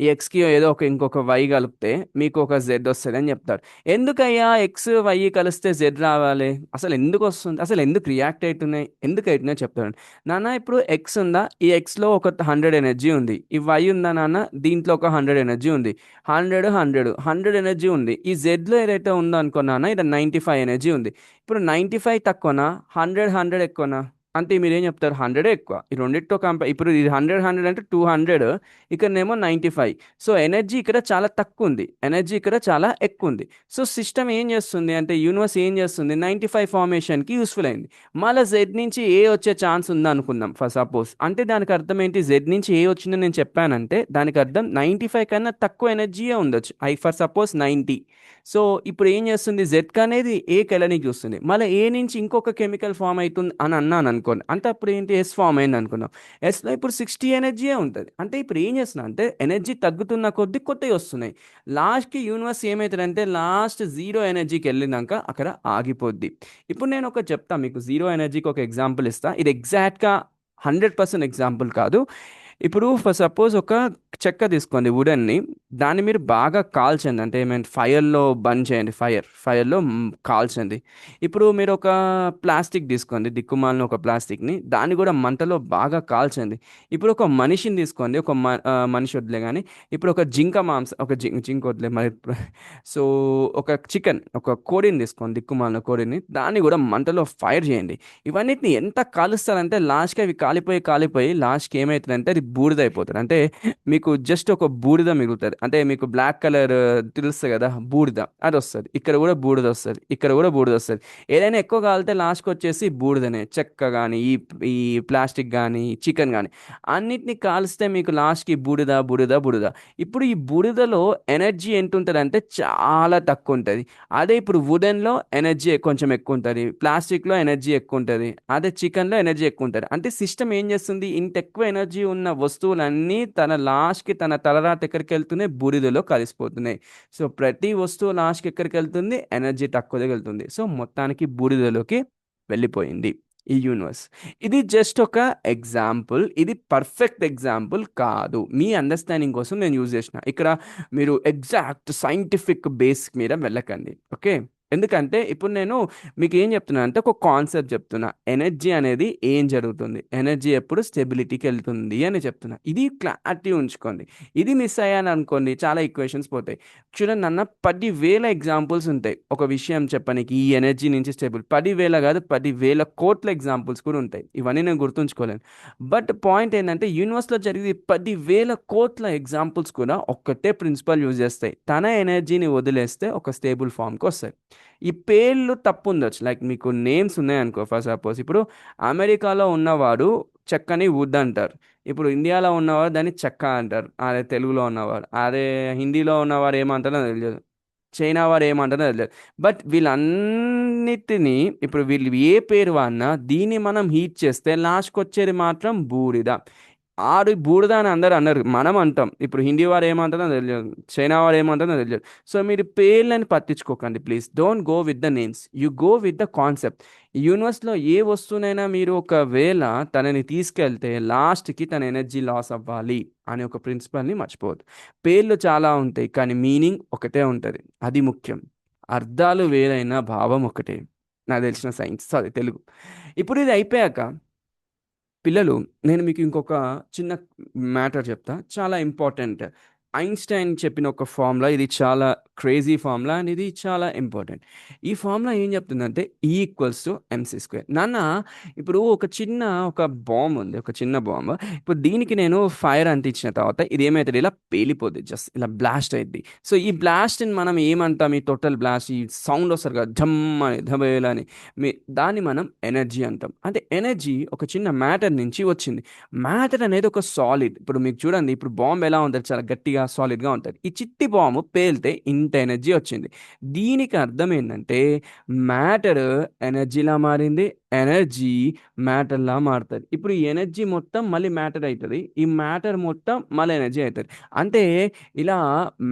ఈ ఎక్స్కి ఏదో ఇంకొక వై కలిపితే మీకు ఒక జెడ్ వస్తుంది అని చెప్తారు. ఎందుకయ్యా ఎక్స్ వై కలిస్తే జెడ్ రావాలి? అసలు ఎందుకు వస్తుంది? అసలు ఎందుకు రియాక్ట్ అవుతున్నాయి చెప్తాను నాన్న. ఇప్పుడు ఎక్స్ ఉందా, ఈ ఎక్స్లో ఒక 100 ఎనర్జీ ఉంది. ఈ వై ఉందా నాన్న, దీంట్లో ఒక 100 ఎనర్జీ ఉంది. 100 ఎనర్జీ ఉంది. ఈ జెడ్లో ఏదైతే ఉందో అనుకున్నానా, ఇది 95 ఎనర్జీ ఉంది. ఇప్పుడు 95 తక్కువనా, 100 ఎక్కువనా? అంటే మీరేం చెప్తారు? 100 ఎక్కువ. ఈ రెండింటితో ఇప్పుడు ఇది 100 అంటే 200, ఇక్కడనేమో 95. సో ఎనర్జీ ఇక్కడ చాలా తక్కువ ఉంది, ఎనర్జీ ఇక్కడ చాలా ఎక్కువ ఉంది. సో సిస్టమ్ ఏం చేస్తుంది అంటే, యూనివర్స్ ఏం చేస్తుంది, 95 ఫార్మేషన్కి యూస్ఫుల్ అయింది. మళ్ళీ జెడ్ నుంచి ఏ వచ్చే ఛాన్స్ ఉందా అనుకుందాం ఫర్ సపోజ్. అంటే దానికి అర్థం ఏంటి? జెడ్ నుంచి ఏ వచ్చిందని నేను చెప్పానంటే దానికి అర్థం 95 కన్నా తక్కువ ఎనర్జీయే ఉండొచ్చు, ఫర్ సపోజ్ 90. సో ఇప్పుడు ఏం చేస్తుంది? జెడ్ అనేది ఏ కెలనికి చూస్తుంది, మళ్ళీ ఏ నుంచి ఇంకొక కెమికల్ ఫామ్ అవుతుంది అని అన్నాను అనుకోండి, అంటే అప్పుడు ఏంటి? ఎస్ ఫామ్ అయింది అనుకున్నాం. ఎస్లో ఇప్పుడు 60 ఎనర్జీయే ఉంటుంది. అంటే ఇప్పుడు ఏం చేస్తున్నా అంటే ఎనర్జీ తగ్గుతున్న కొద్దీ కొత్తవి వస్తున్నాయి. లాస్ట్కి యూనివర్స్ ఏమవుతుందంటే లాస్ట్ 0 ఎనర్జీకి వెళ్ళినాక అక్కడ ఆగిపోద్ది. ఇప్పుడు నేను ఒక చెప్తా మీకు, 0 ఎనర్జీకి ఒక ఎగ్జాంపుల్ ఇస్తా. ఇది ఎగ్జాక్ట్గా 100% ఎగ్జాంపుల్ కాదు. ఇప్పుడు ఫర్ సపోజ్ ఒక చెక్క తీసుకోండి, వుడన్ని, దాన్ని మీరు బాగా కాల్చండి, అంటే ఏమైనా ఫైర్లో బర్న్ చేయండి, ఫైర్లో కాల్చండి. ఇప్పుడు మీరు ఒక ప్లాస్టిక్ తీసుకోండి, దిక్కుమాలిన ఒక ప్లాస్టిక్ని, దాన్ని కూడా మంటలో బాగా కాల్చండి. ఇప్పుడు ఒక మనిషిని తీసుకోండి, మనిషి వదిలే కానీ, ఇప్పుడు ఒక జింక మాంసం, జింక వదిలే మరి, సో ఒక కోడిని తీసుకోండి, దిక్కుమాలిన కోడిని, దాన్ని కూడా మంటలో ఫైర్ చేయండి. ఇవన్నిటిని ఎంత కాలుస్తారంటే లాస్ట్కి అవి కాలిపోయి లాస్ట్కి ఏమవుతుందంటే అది బూడిద అయిపోతుంది. అంటే మీకు జస్ట్ ఒక బూడిద మిగులుతుంది. అంటే మీకు బ్లాక్ కలర్ తెలుస్తుంది కదా, బూడిద, అది వస్తుంది. ఇక్కడ కూడా బూడిద వస్తుంది, ఇక్కడ కూడా బూడిద వస్తుంది. ఏదైనా ఎక్కువ కాలితే లాస్ట్కి వచ్చేసి బూడిదనే. చెక్క కానీ, ఈ ప్లాస్టిక్ కానీ, చికెన్ కానీ, అన్నిటిని కాల్స్తే మీకు లాస్ట్కి బూడిద బూడిద బూడిద. ఇప్పుడు ఈ బూడిదలో ఎనర్జీ ఎంత ఉంటుంది అంటే చాలా తక్కువ ఉంటుంది. అదే ఇప్పుడు వుడెన్లో ఎనర్జీ కొంచెం ఎక్కువ ఉంటుంది, ప్లాస్టిక్లో ఎనర్జీ ఎక్కువ ఉంటుంది, అదే చికెన్లో ఎనర్జీ ఎక్కువ ఉంటుంది. అంటే సిస్టమ్ ఏం చేస్తుంది? ఇంత ఎక్కువ ఎనర్జీ ఉన్న వస్తువులన్నీ తన లాస్ట్కి తన తలరాత ఎక్కడికి వెళ్తున్నాయి? బూడిదలో కలిసిపోతున్నాయి. సో ప్రతి వస్తువు లాస్ట్కి ఎక్కడికి వెళ్తుంది? ఎనర్జీ తక్కువగా వెళ్తుంది. సో మొత్తానికి బూడిదలోకి వెళ్ళిపోయింది ఈ యూనివర్స్. ఇది జస్ట్ ఒక ఎగ్జాంపుల్, ఇది పర్ఫెక్ట్ ఎగ్జాంపుల్ కాదు, మీ అండర్స్టాండింగ్ కోసం నేను యూజ్ చేసిన. ఇక్కడ మీరు ఎగ్జాక్ట్ సైంటిఫిక్ బేస్ మీద వెళ్ళకండి, ఓకే? ఎందుకంటే ఇప్పుడు నేను మీకేం చెప్తున్నా అంటే ఒక కాన్సెప్ట్ చెప్తున్నా. ఎనర్జీ అనేది ఏం జరుగుతుంది? ఎనర్జీ ఎప్పుడు స్టెబిలిటీకి వెళ్తుంది అని చెప్తున్నా. ఇది క్లారిటీ ఉంచుకోండి. ఇది మిస్ అయ్యాననుకోండి చాలా ఈక్వేషన్స్ పోతాయి. చూడండి అన్న 10,000 ఎగ్జాంపుల్స్ ఉంటాయి. ఒక విషయం చెప్పనీకి ఈ ఎనర్జీ నుంచి స్టేబుల్ 10,000 కాదు 10,000 కోట్ల ఎగ్జాంపుల్స్ కూడా ఉంటాయి. ఇవన్నీ నేను గుర్తుంచుకోలేను. బట్ పాయింట్ ఏంటంటే యూనివర్స్‌లో జరిగే 10,000 కోట్ల ఎగ్జాంపుల్స్ కూడా ఒక్కటే ప్రిన్సిపల్ యూజ్ చేస్తాయి. తన ఎనర్జీని వదిలేస్తే ఒక స్టేబుల్ ఫార్మ్‌కి వస్తాయి. ఈ పేర్లు తప్పు ఉండొచ్చు. లైక్ మీకు నేమ్స్ ఉన్నాయనుకో ఫర్ సపోజ్ ఇప్పుడు అమెరికాలో ఉన్నవాడు చెక్కని వుడ్ అంటారు. ఇప్పుడు ఇండియాలో ఉన్నవాడు దాన్ని చెక్క అంటారు. అదే తెలుగులో ఉన్నవాడు. అదే హిందీలో ఉన్నవాడు ఏమంటారో నాకు తెలియదు. చైనా వాడు ఏమంటారో తెలియదు. బట్ వీళ్ళన్నిటిని ఇప్పుడు వీళ్ళు ఏ పేరు వాడినా దీన్ని మనం హీట్ చేస్తే లాస్ట్‌కి వచ్చేది మాత్రం బూడిద. ఆడు బూడిద అని అందరూ అనరు. మనం అంటాం. ఇప్పుడు హిందీ వాడు ఏమంటారో తెలియదు. చైనా వాడు ఏమంటారో తెలియదు. సో మీరు పేర్లని పట్టించుకోకండి please. Don't go with the names. You go with the concept. యూనివర్స్‌లో ఏ వస్తువునైనా మీరు ఒకవేళ తనని తీసుకెళ్తే లాస్ట్‌కి తన ఎనర్జీ లాస్ అవ్వాలి అనే ఒక ప్రిన్సిపల్‌ని మర్చిపోవద్దు. పేర్లు చాలా ఉంటాయి. కానీ మీనింగ్ ఒకటే ఉంటది. అది ముఖ్యం. అర్థాలు వేరైనా భావం ఒకటే. నాకు తెలిసిన సైన్స్ అది తెలుగు. ఇప్పుడు ఇది అయిపోయాక పిల్లలు నేను మీకు ఇంకొక చిన్న మ్యాటర్ చెప్తా. చాలా ఇంపార్టెంట్. ఐన్‌స్టైన్ చెప్పిన ఒక ఫార్ములా ఇది చాలా క్రేజీ ఫార్ములా అండ్ ఇది చాలా ఇంపార్టెంట్. ఈ ఫార్ములా ఏం చెప్తుందంటే E equals to MC square. నాన్న ఇప్పుడు ఒక బాంబ్ ఉంది. ఒక చిన్న బాంబ్. ఇప్పుడు దీనికి నేను ఫైర్ అంటించిన తర్వాత ఇది ఏమైతది ఇలా పేలిపోద్ది. జస్ట్ ఇలా బ్లాస్ట్ అయిద్ది. సో, ఈ బ్లాస్ట్‌ని మనం ఏమంటాం? ఈ టోటల్ బ్లాస్ట్ ఈ సౌండ్ వస్తది కదా! ఢమ్ అని, ధబేల్ అని. మీ దాన్ని మనం ఎనర్జీ అంటాం. అంటే ఎనర్జీ ఒక చిన్న మ్యాటర్ నుంచి వచ్చింది. మ్యాటర్ అనేది ఒక సాలిడ్. ఇప్పుడు మీకు చూడండి ఇప్పుడు బాంబ్ ఎలా ఉంటది చాలా గట్టిగా, సాలిడ్‌గా ఉంటది. ఈ చిట్టి బాంబు పేలితే ఇంత ఎనర్జీ వచ్చింది. దీనికి అర్థం ఏందంటే మ్యాటర్ ఎనర్జీలా మారింది. ఎనర్జీ మ్యాటర్‌లా మారుతది. ఇప్పుడు ఈ ఎనర్జీ మొత్తం మళ్ళీ మ్యాటర్ అయితది. ఈ మ్యాటర్ మొత్తం మళ్ళీ ఎనర్జీ అయితది. అంటే ఇలా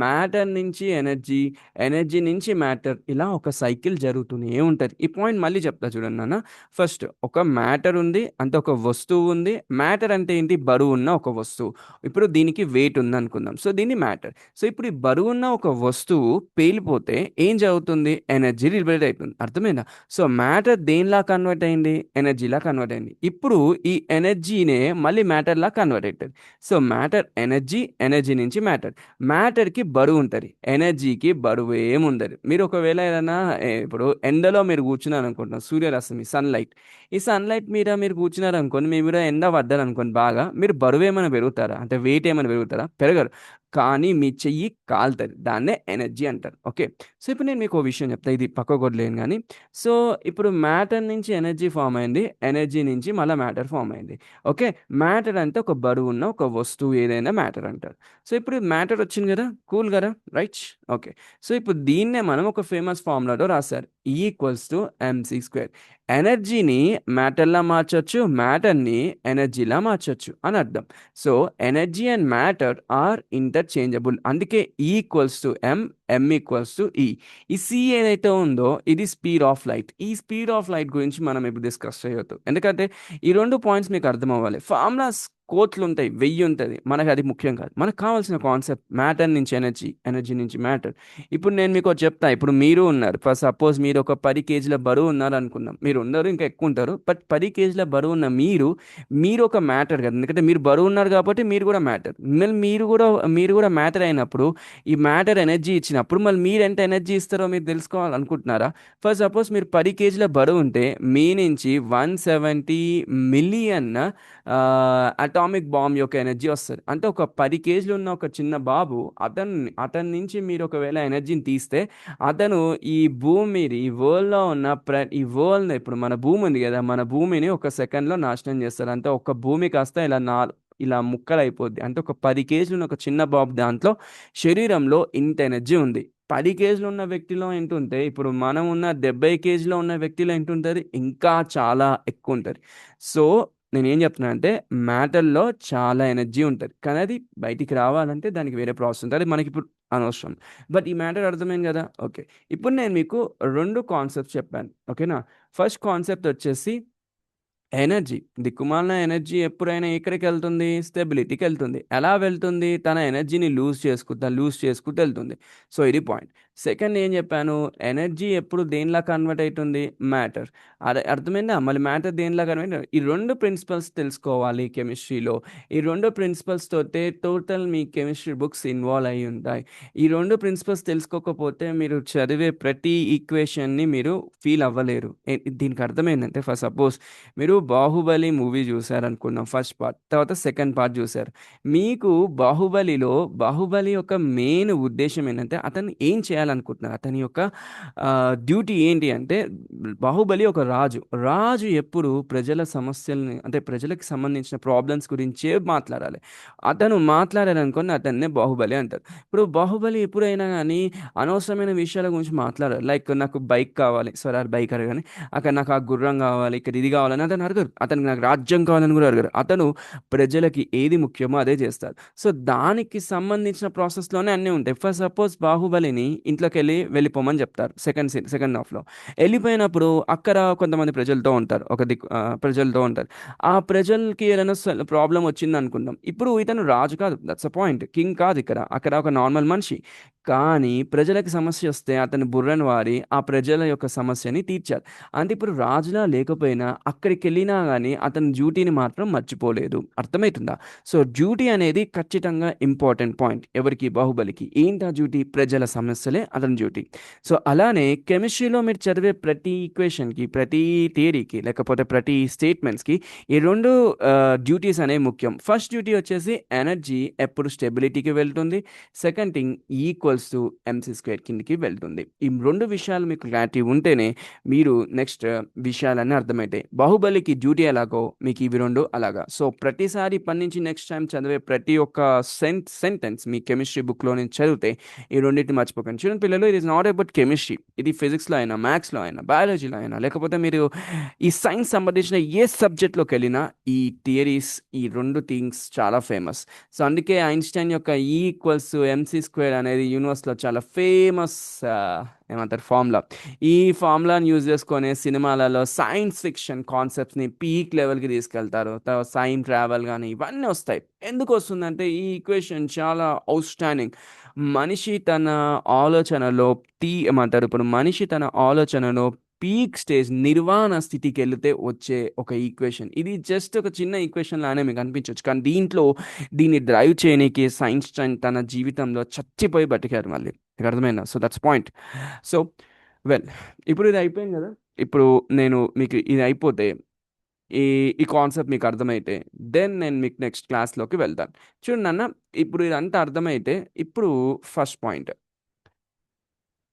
మ్యాటర్ నుంచి ఎనర్జీ, ఎనర్జీ నుంచి మ్యాటర్ ఇలా ఒక సైకిల్ జరుగుతూనే ఉంటది. ఈ పాయింట్ మళ్ళీ చెప్తా చూడండి నాన్న. ఫస్ట్ ఒక మ్యాటర్ ఉంది. అంటే ఒక వస్తువు ఉంది. మ్యాటర్ అంటే ఏంటి? బరువున్న ఒక వస్తువు. ఇప్పుడు దీనికి వెయిట్ ఉందనుకుందాం. సో, దీన్ని మ్యాటర్. సో, ఇప్పుడు ఈ బరువున్న ఒక వస్తువు పేలిపోతే ఏం జరుగుతుంది? ఎనర్జీ లిబరేట్ అయితుంది. అర్థమైందా? సో, మ్యాటర్ దేనిలా కన్వర్ట్ అయింది? ఎనర్జీలా కన్వర్ట్ అయింది. ఇప్పుడు ఈ ఎనర్జీనే మళ్ళీ మ్యాటర్‌లా కన్వర్ట్ అయితది. సో, మ్యాటర్ ఎనర్జీ, ఎనర్జీ నుంచి మ్యాటర్. మ్యాటర్‌కి బరువుంటది. ఎనర్జీకి బరువేముండదు. మీరు ఒకవేళ ఏదైనా ఇప్పుడు ఎండలో మీరు కూర్చున్నారనుకుంటున్నాం. సూర్యరశ్మి సన్‌లైట్. ఈ సన్‌లైట్ మీద మీరు కూర్చున్నారనుకోండి, మీ మీద ఎండ పడ్డదనుకోండి బాగా, మీరు బరువేమైనా పెరుగుతారా? అంటే వెయిట్ ఏమైనా పెరుగుతారా? పెరగరు. కానీ మీ చెయ్యి కాలుతది. దాన్నే ఎనర్జీ అంటారు. ఓకే. సో, ఇప్పుడు నేను మీకో విషయం చెప్తా. ఇది పక్కకొదిలేయండి గానీ, సో, ఇప్పుడు మ్యాటర్ నుంచి ఎనర్జీ ఫార్మ్ అయింది. ఎనర్జీ నుంచి మళ్ళా మ్యాటర్ ఫార్మ్ అయింది. ఓకే. మ్యాటర్ అంటే ఒక బరువున్న ఒక వస్తువు ఏదైనా మ్యాటర్ అంటారు. సో, ఇప్పుడు మ్యాటర్ వచ్చింది గదా! కూల్ గదా! రైట్? ఓకే. సో, ఇప్పుడు దీన్నే మనం ఒక ఫేమస్ ఫార్ములాలో రాశారు. E equals to MC square. ఎనర్జీని మ్యాటర్‌లా మార్చొచ్చు. మ్యాటర్‌ని ఎనర్జీలా మార్చొచ్చు అని అర్థం. So, energy and matter are interchangeable. అందుకే E equals to M, M equals to E. ఈ సి ఏదైతే ఉందో ఇది స్పీడ్ ఆఫ్ లైట్. ఈ స్పీడ్ ఆఫ్ లైట్ గురించి మనం ఇప్పుడు డిస్కస్ చేయొద్దు. ఎందుకంటే ఈ 2 పాయింట్స్ మీకు అర్థమవ్వాలి. ఫార్ములాస్ కోట్లుంటాయి. 1000 ఉంటది. మనకది ముఖ్యం కాదు. మనకు కావాల్సిన కాన్సెప్ట్ మ్యాటర్ నుంచి ఎనర్జీ, ఎనర్జీ నుంచి మ్యాటర్. ఇప్పుడు నేను మీకోటి చెప్తా. ఇప్పుడు మీరు ఉన్నారు. ఫర్ సపోజ్ మీరు ఒక 10 కేజీల బరువు ఉన్నారనుకుందాం. మీరు ఉండరు ఇంకా ఎక్కువ ఉంటారు. బట్ 10 కేజీల బరువున్న మీరు ఒక మ్యాటర్ కదా! ఎందుకంటే మీరు బరువున్నారు కాబట్టి మీరు కూడా మ్యాటర్. మళ్ళీ మీరు కూడా మ్యాటర్ అయినప్పుడు ఈ మ్యాటర్ ఎనర్జీ ఇచ్చినప్పుడు మళ్ళీ మీరెంత ఎనర్జీ ఇస్తారో మీరు తెలుసుకోవాలనుకుంటున్నారా? ఫర్ సపోజ్ మీరు 10 కేజీల బరువుంటే మీ నుంచి 170 మిలియన్ అటామిక్ బాంబ్ యొక్క ఎనర్జీ వస్తది. అంటే ఒక 10 కేజీలు ఉన్న ఒక చిన్న బాబు అతని నుంచి మీరు ఒకవేళ ఎనర్జీని తీస్తే అతను ఈ భూమి మీద ఈ వరల్డ్‌లో ఉన్న ఈ వరల్డ్‌ని ఇప్పుడు మన భూమి ఉంది గదా! మన భూమిని ఒక సెకండ్‌లో నాశనం చేస్తారు. అంటే ఒక భూమి కాస్త ఇలా ముక్కలైపోద్ది. అంటే ఒక 10 కేజీలు ఉన్న ఒక చిన్న బాబు దాంట్లో శరీరంలో ఇంత ఎనర్జీ ఉంది. 10 కేజీలు ఉన్న వ్యక్తిలో ఎంతుంటే ఇప్పుడు మనం ఉన్న 70 కేజీలో ఉన్న వ్యక్తిలో ఎంతుంటది? ఇంకా చాలా ఎక్కువుంటది. సో, నేనేం చెప్తున్నానంటే మ్యాటర్‌లో చాలా ఎనర్జీ ఉంటది. కానీ అది బయటికి రావాలంటే దానికి వేరే ప్రాసెస్ ఉంటది. అది మనకిప్పుడు అనవసరం. బట్ ఈ మ్యాటర్ అర్థమైంది గదా! ఓకే. ఇప్పుడు నేను మీకు 2 కాన్సెప్ట్స్ చెప్పాను. ఓకేనా? ఫస్ట్ కాన్సెప్ట్ వచ్చేసి ఎనర్జీ. దిక్కుమాలిన ఎనర్జీ ఎప్పుడైనా ఎక్కడికెళ్తుంది? స్టెబిలిటీకెళ్తుంది. ఎలా వెళ్తుంది? తన ఎనర్జీని లూజ్ చేసుకుంటా ఎళ్తుంది. సో, ఇది పాయింట్. సెకండ్ ఏం చెప్పాను? ఎనర్జీ ఎప్పుడు దేనిలా కన్వర్ట్ అవుతుంది? మ్యాటర్. అదే అర్థమైందా? మళ్ళీ మ్యాటర్ దేనిలా కన్వర్ట్, ఈ 2 ప్రిన్సిపల్స్ తెలుసుకోవాలి కెమిస్ట్రీలో. ఈ 2 ప్రిన్సిపల్స్ తోటే టోటల్ మీ కెమిస్ట్రీ బుక్స్ ఇన్వాల్వ్ అయ్యి ఉంటాయి. ఈ 2 ప్రిన్సిపల్స్ తెలుసుకోకపోతే మీరు చదివే ప్రతి ఈక్వేషన్‌ని మీరు ఫీల్ అవ్వలేరు. దీనికి అర్థమైందంటే ఫర్ సపోజ్ మీరు 'బాహుబలి' మూవీ చూసారనుకుందాం ఫస్ట్ పార్ట్. తర్వాత సెకండ్ పార్ట్ చూసారు. మీకు 'బాహుబలి' యొక్క మెయిన్ ఉద్దేశ్యం ఏంటంటే అతను ఏం చేయాలనుకుంటున్నారు? అతని యొక్క డ్యూటీ ఏంటి అంటే, 'బాహుబలి' ఒక రాజు. రాజు ఎప్పుడు ప్రజల సమస్యల్ని, అంటే ప్రజలకు సంబంధించిన ప్రాబ్లమ్స్ గురించే మాట్లాడాలి. అతను మాట్లాడారనుకోండి అతన్నే 'బాహుబలి' అంటారు. ఇప్పుడు 'బాహుబలి' ఎప్పుడైనా గానీ అనవసరమైన విషయాల గురించి మాట్లాడరు. లైక్ నాకు బైక్ కావాలి. సరే ఆ బైక్ అడగగానే అక్కడ నాకు ఆ గుర్రం కావాలి, ఇక్కడ ఇది కావాలని అతను అడగరు. అతనికి నాకు రాజ్యం కావాలని కూడా అడగరు. అతను ప్రజలకి ఏది ముఖ్యమో అదే చేస్తారు. సో, దానికి సంబంధించిన ప్రాసెస్‌లోనే అన్నీ ఉంటాయి. ఫర్ సపోజ్ 'బాహుబలిని' ఇంట్లోకెళ్ళి వెళ్ళిపోమని చెప్తారు సెకండ్ హాఫ్‌లో. ఎళ్ళిపోయినప్పుడు అక్కడ కొంతమంది ప్రజలతో ఉంటారు. ప్రజలతో ఉంటారు. ఆ ప్రజలకి ఏదైనా ప్రాబ్లమ్ వచ్చిందనుకుందాం. ఇప్పుడు ఇతను రాజు కాదు. That's the point. కింగ్ కాదు ఇక్కడ. అక్కడ ఒక నార్మల్ మనిషి. కానీ ప్రజలకి సమస్యొస్తే అతని బుర్రను వాడి ఆ ప్రజల యొక్క సమస్యని తీర్చారు. అంటే ఇప్పుడు రాజులా లేకపోయినా అక్కడికెళ్ళినా గానీ అతని డ్యూటీని మాత్రం మర్చిపోలేదు. అర్థమైతుందా? సో, డ్యూటీ అనేది ఖచ్చితంగా ఇంపార్టెంట్ పాయింట్. ఎవరికి? 'బాహుబలికి'. ఏంటా డ్యూటీ? ప్రజల సమస్యలే అతని డ్యూటీ. సో, అలానే కెమిస్ట్రీలో మీరు చదివే ప్రతి ఈక్వేషన్‌కి, ప్రతి థియరీకి, లేకపోతే ప్రతి స్టేట్మెంట్స్‌కి ఈ 2 డ్యూటీస్ అనేవి ముఖ్యం. ఫస్ట్ డ్యూటీ వచ్చేసి ఎనర్జీ ఎప్పుడు స్టెబిలిటీకి వెళ్తుంది. Second thing equals to MC square కిందకి వెళ్తుంది. ఈ 2 విషయాలు మీకు క్లారిటీ ఉంటేనే మీరు నెక్స్ట్ విషయాలన్నీ అర్థమైతాయి. 'బాహుబలికి' డ్యూటీ ఎలాగో మీకు ఇవి 2 అలాగా. సో, ప్రతిసారి ఇప్పటి నుంచి నెక్స్ట్ టైమ్ చదివే ప్రతి ఒక్క సెంటెన్స్ మీ కెమిస్ట్రీ బుక్‌లో నుంచి చదివితే ఈ రెండిటిని మర్చిపోకండి. చూడండి పిల్లలు, it is not about chemistry. ఇది ఫిజిక్స్‌లో అయినా, మ్యాథ్స్‌లో అయినా, బయాలజీలో అయినా, లేకపోతే మీరు ఈ సైన్స్ సంబంధించిన ఏ సబ్జెక్ట్‌లోకెళ్ళినా ఈ థియరీస్, ఈ 2 థింగ్స్ చాలా ఫేమస్. సో, అందుకే ఐన్‌స్టైన్ యొక్క E equals to MC square అనేది యూనివర్స్‌లో చాలా ఫేమస్ ఏమంటారు ఫార్ములా. ఈ ఫార్ములాని యూజ్ చేసుకొని సినిమాలలో సైన్స్ ఫిక్షన్ కాన్సెప్ట్స్‌ని పీక్ లెవెల్‌కి తీసుకెళ్తారు. తర్వాత టైమ్ ట్రావెల్ గాని ఇవన్నీ వస్తాయి. ఎందుకొస్తుందంటే ఈ ఈక్వేషన్ చాలా ఔట్‌స్టాండింగ్. మనిషి తన ఆలోచనలో ఏమంటారు, ఇప్పుడు మనిషి తన ఆలోచనలో పీక్ స్టేజ్ నిర్వాణ స్థితికెళితే వచ్చే ఒక ఈక్వేషన్. ఇది జస్ట్ ఒక చిన్న ఈక్వేషన్ లానే మీకు అనిపించొచ్చు. కానీ దీన్ని డ్రైవ్ చేయనీకి సైన్‌స్టైన్ తన జీవితంలో చచ్చిపోయి బతికారు మళ్ళీ. మీకు అర్థమైందా? So, that's point. So, well, ఇప్పుడు ఇది అయిపోయింది గదా! ఇప్పుడు నేను మీకు ఇది అయిపోతే ఈ ఈ కాన్సెప్ట్ మీకు అర్థమైతే దెన్ నేను మీకు నెక్స్ట్ క్లాస్‌లోకి వెళ్తాను. చూడండి నాన్న, ఇప్పుడు ఇదంతా అర్థమైతే ఇప్పుడు ఫస్ట్ పాయింట్.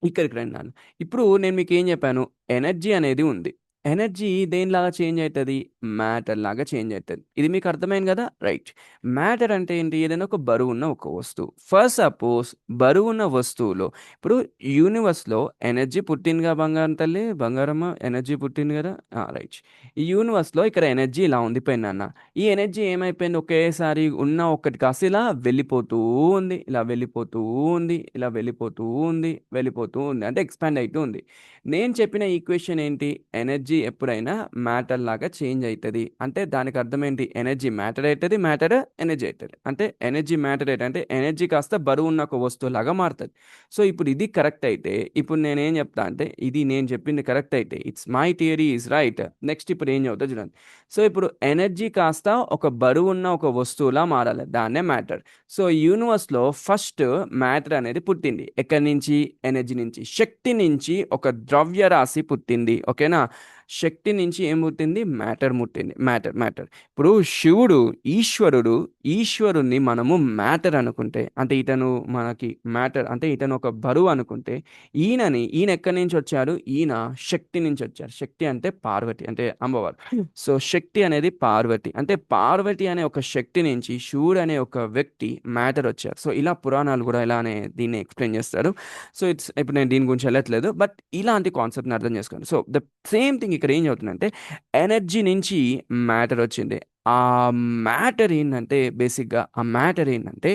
ఇక్కడికి రండి నాన్న. ఇప్పుడు నేను మీకేం జెప్పాను? ఎనర్జీ అనేది ఉంది. ఎనర్జీ దేనిలాగా చేంజ్ అయితది? మ్యాటర్ లాగా చేంజ్ అయితది. ఇది మీకు అర్థమైంది గదా! రైట్. మ్యాటర్ అంటే ఏంటి? ఏదైనా ఒక బరువున్న ఒక వస్తువు. ఫర్ సపోజ్ బరువున్న వస్తువులో ఇప్పుడు యూనివర్స్‌లో ఎనర్జీ పుట్టిందిగా బంగారం తల్లి. బంగారమ్మా, ఎనర్జీ పుట్టింది గదా! రైట్. ఈ యూనివర్స్‌లో ఇక్కడ ఎనర్జీ ఇలా ఉండిపోయింది నాన్న. ఈ ఎనర్జీ ఏమైపోయింది? ఒకేసారి ఉన్న ఒక్కటి కాస్త ఇలా వెళ్ళిపోతూ ఉంది. ఇలా వెళ్ళిపోతూ ఉంది. ఇలా వెళ్ళిపోతూ ఉంది. వెళ్ళిపోతూ ఉంది. అంటే ఎక్స్‌పాండ్ అయితూ ఉంది. నేను చెప్పిన ఈక్వేషన్ ఏంటి? ఎనర్జీ ఎప్పుడైనా మ్యాటర్ లాగా చేంజ్ అయితది. అంటే దానికి అర్థం ఏంటి? ఎనర్జీ మ్యాటర్ అయితది. మ్యాటర్ ఎనర్జీ అయితది. అంటే ఎనర్జీ మ్యాటర్ అంటే ఎనర్జీ కాస్త బరువున్న ఒక వస్తువులాగా మారుతది. సో, ఇప్పుడు ఇది కరెక్ట్ అయితే ఇప్పుడు నేనేం చెప్తా అంటే ఇది నేను చెప్పింది కరెక్ట్ అయితే it's my theory is right. Next ఇప్పుడు ఏం చదువుతా చూడండి. సో, ఇప్పుడు ఎనర్జీ కాస్త ఒక బరువున్న ఒక వస్తువులా మారాలి. దాన్నే మ్యాటర్. సో, యూనివర్స్‌లో ఫస్ట్ మ్యాటర్ అనేది పుట్టింది. ఎక్కడి నుంచి? ఎనర్జీ నుంచి. శక్తి నుంచి ఒక ద్రవ్యరాశి పుట్టింది. ఓకేనా? శక్తి నుంచి ఏం పుట్టింది? మ్యాటర్ పుట్టింది. మ్యాటర్. ఇప్పుడు శివుడు, ఈశ్వరుడిని మనము మ్యాటర్ అనుకుంటే, అంటే ఇతను మనకి మ్యాటర్ అంటే ఇతను ఒక బరువు అనుకుంటే, ఈయన ఎక్కడి నుంచి వచ్చారు? ఈయన శక్తి నుంచి వచ్చారు. శక్తి అంటే పార్వతి, అంటే అమ్మవారు. సో, శక్తి అనేది పార్వతి. అంటే పార్వతి అనే ఒక శక్తి నుంచి శివుడు అనే ఒక వ్యక్తి మ్యాటర్ వచ్చారు. సో, ఇలా పురాణాలు కూడా ఇలానే దీన్ని ఎక్స్‌ప్లెయిన్ చేస్తారు. సో, ఇప్పుడు నేను దీని గురించి వెళ్ళట్లేదు. బట్ ఇలాంటి కాన్సెప్ట్‌ని అర్థం చేసుకోండి. సో, ద సేమ్ థింగ్ ఇక్కడ ఏం చదువుతుందంటే ఎనర్జీ నుంచి మ్యాటర్ వచ్చింది. ఆ మ్యాటర్ ఏంటంటే బేసిక్గా ఆ మ్యాటర్ ఏంటంటే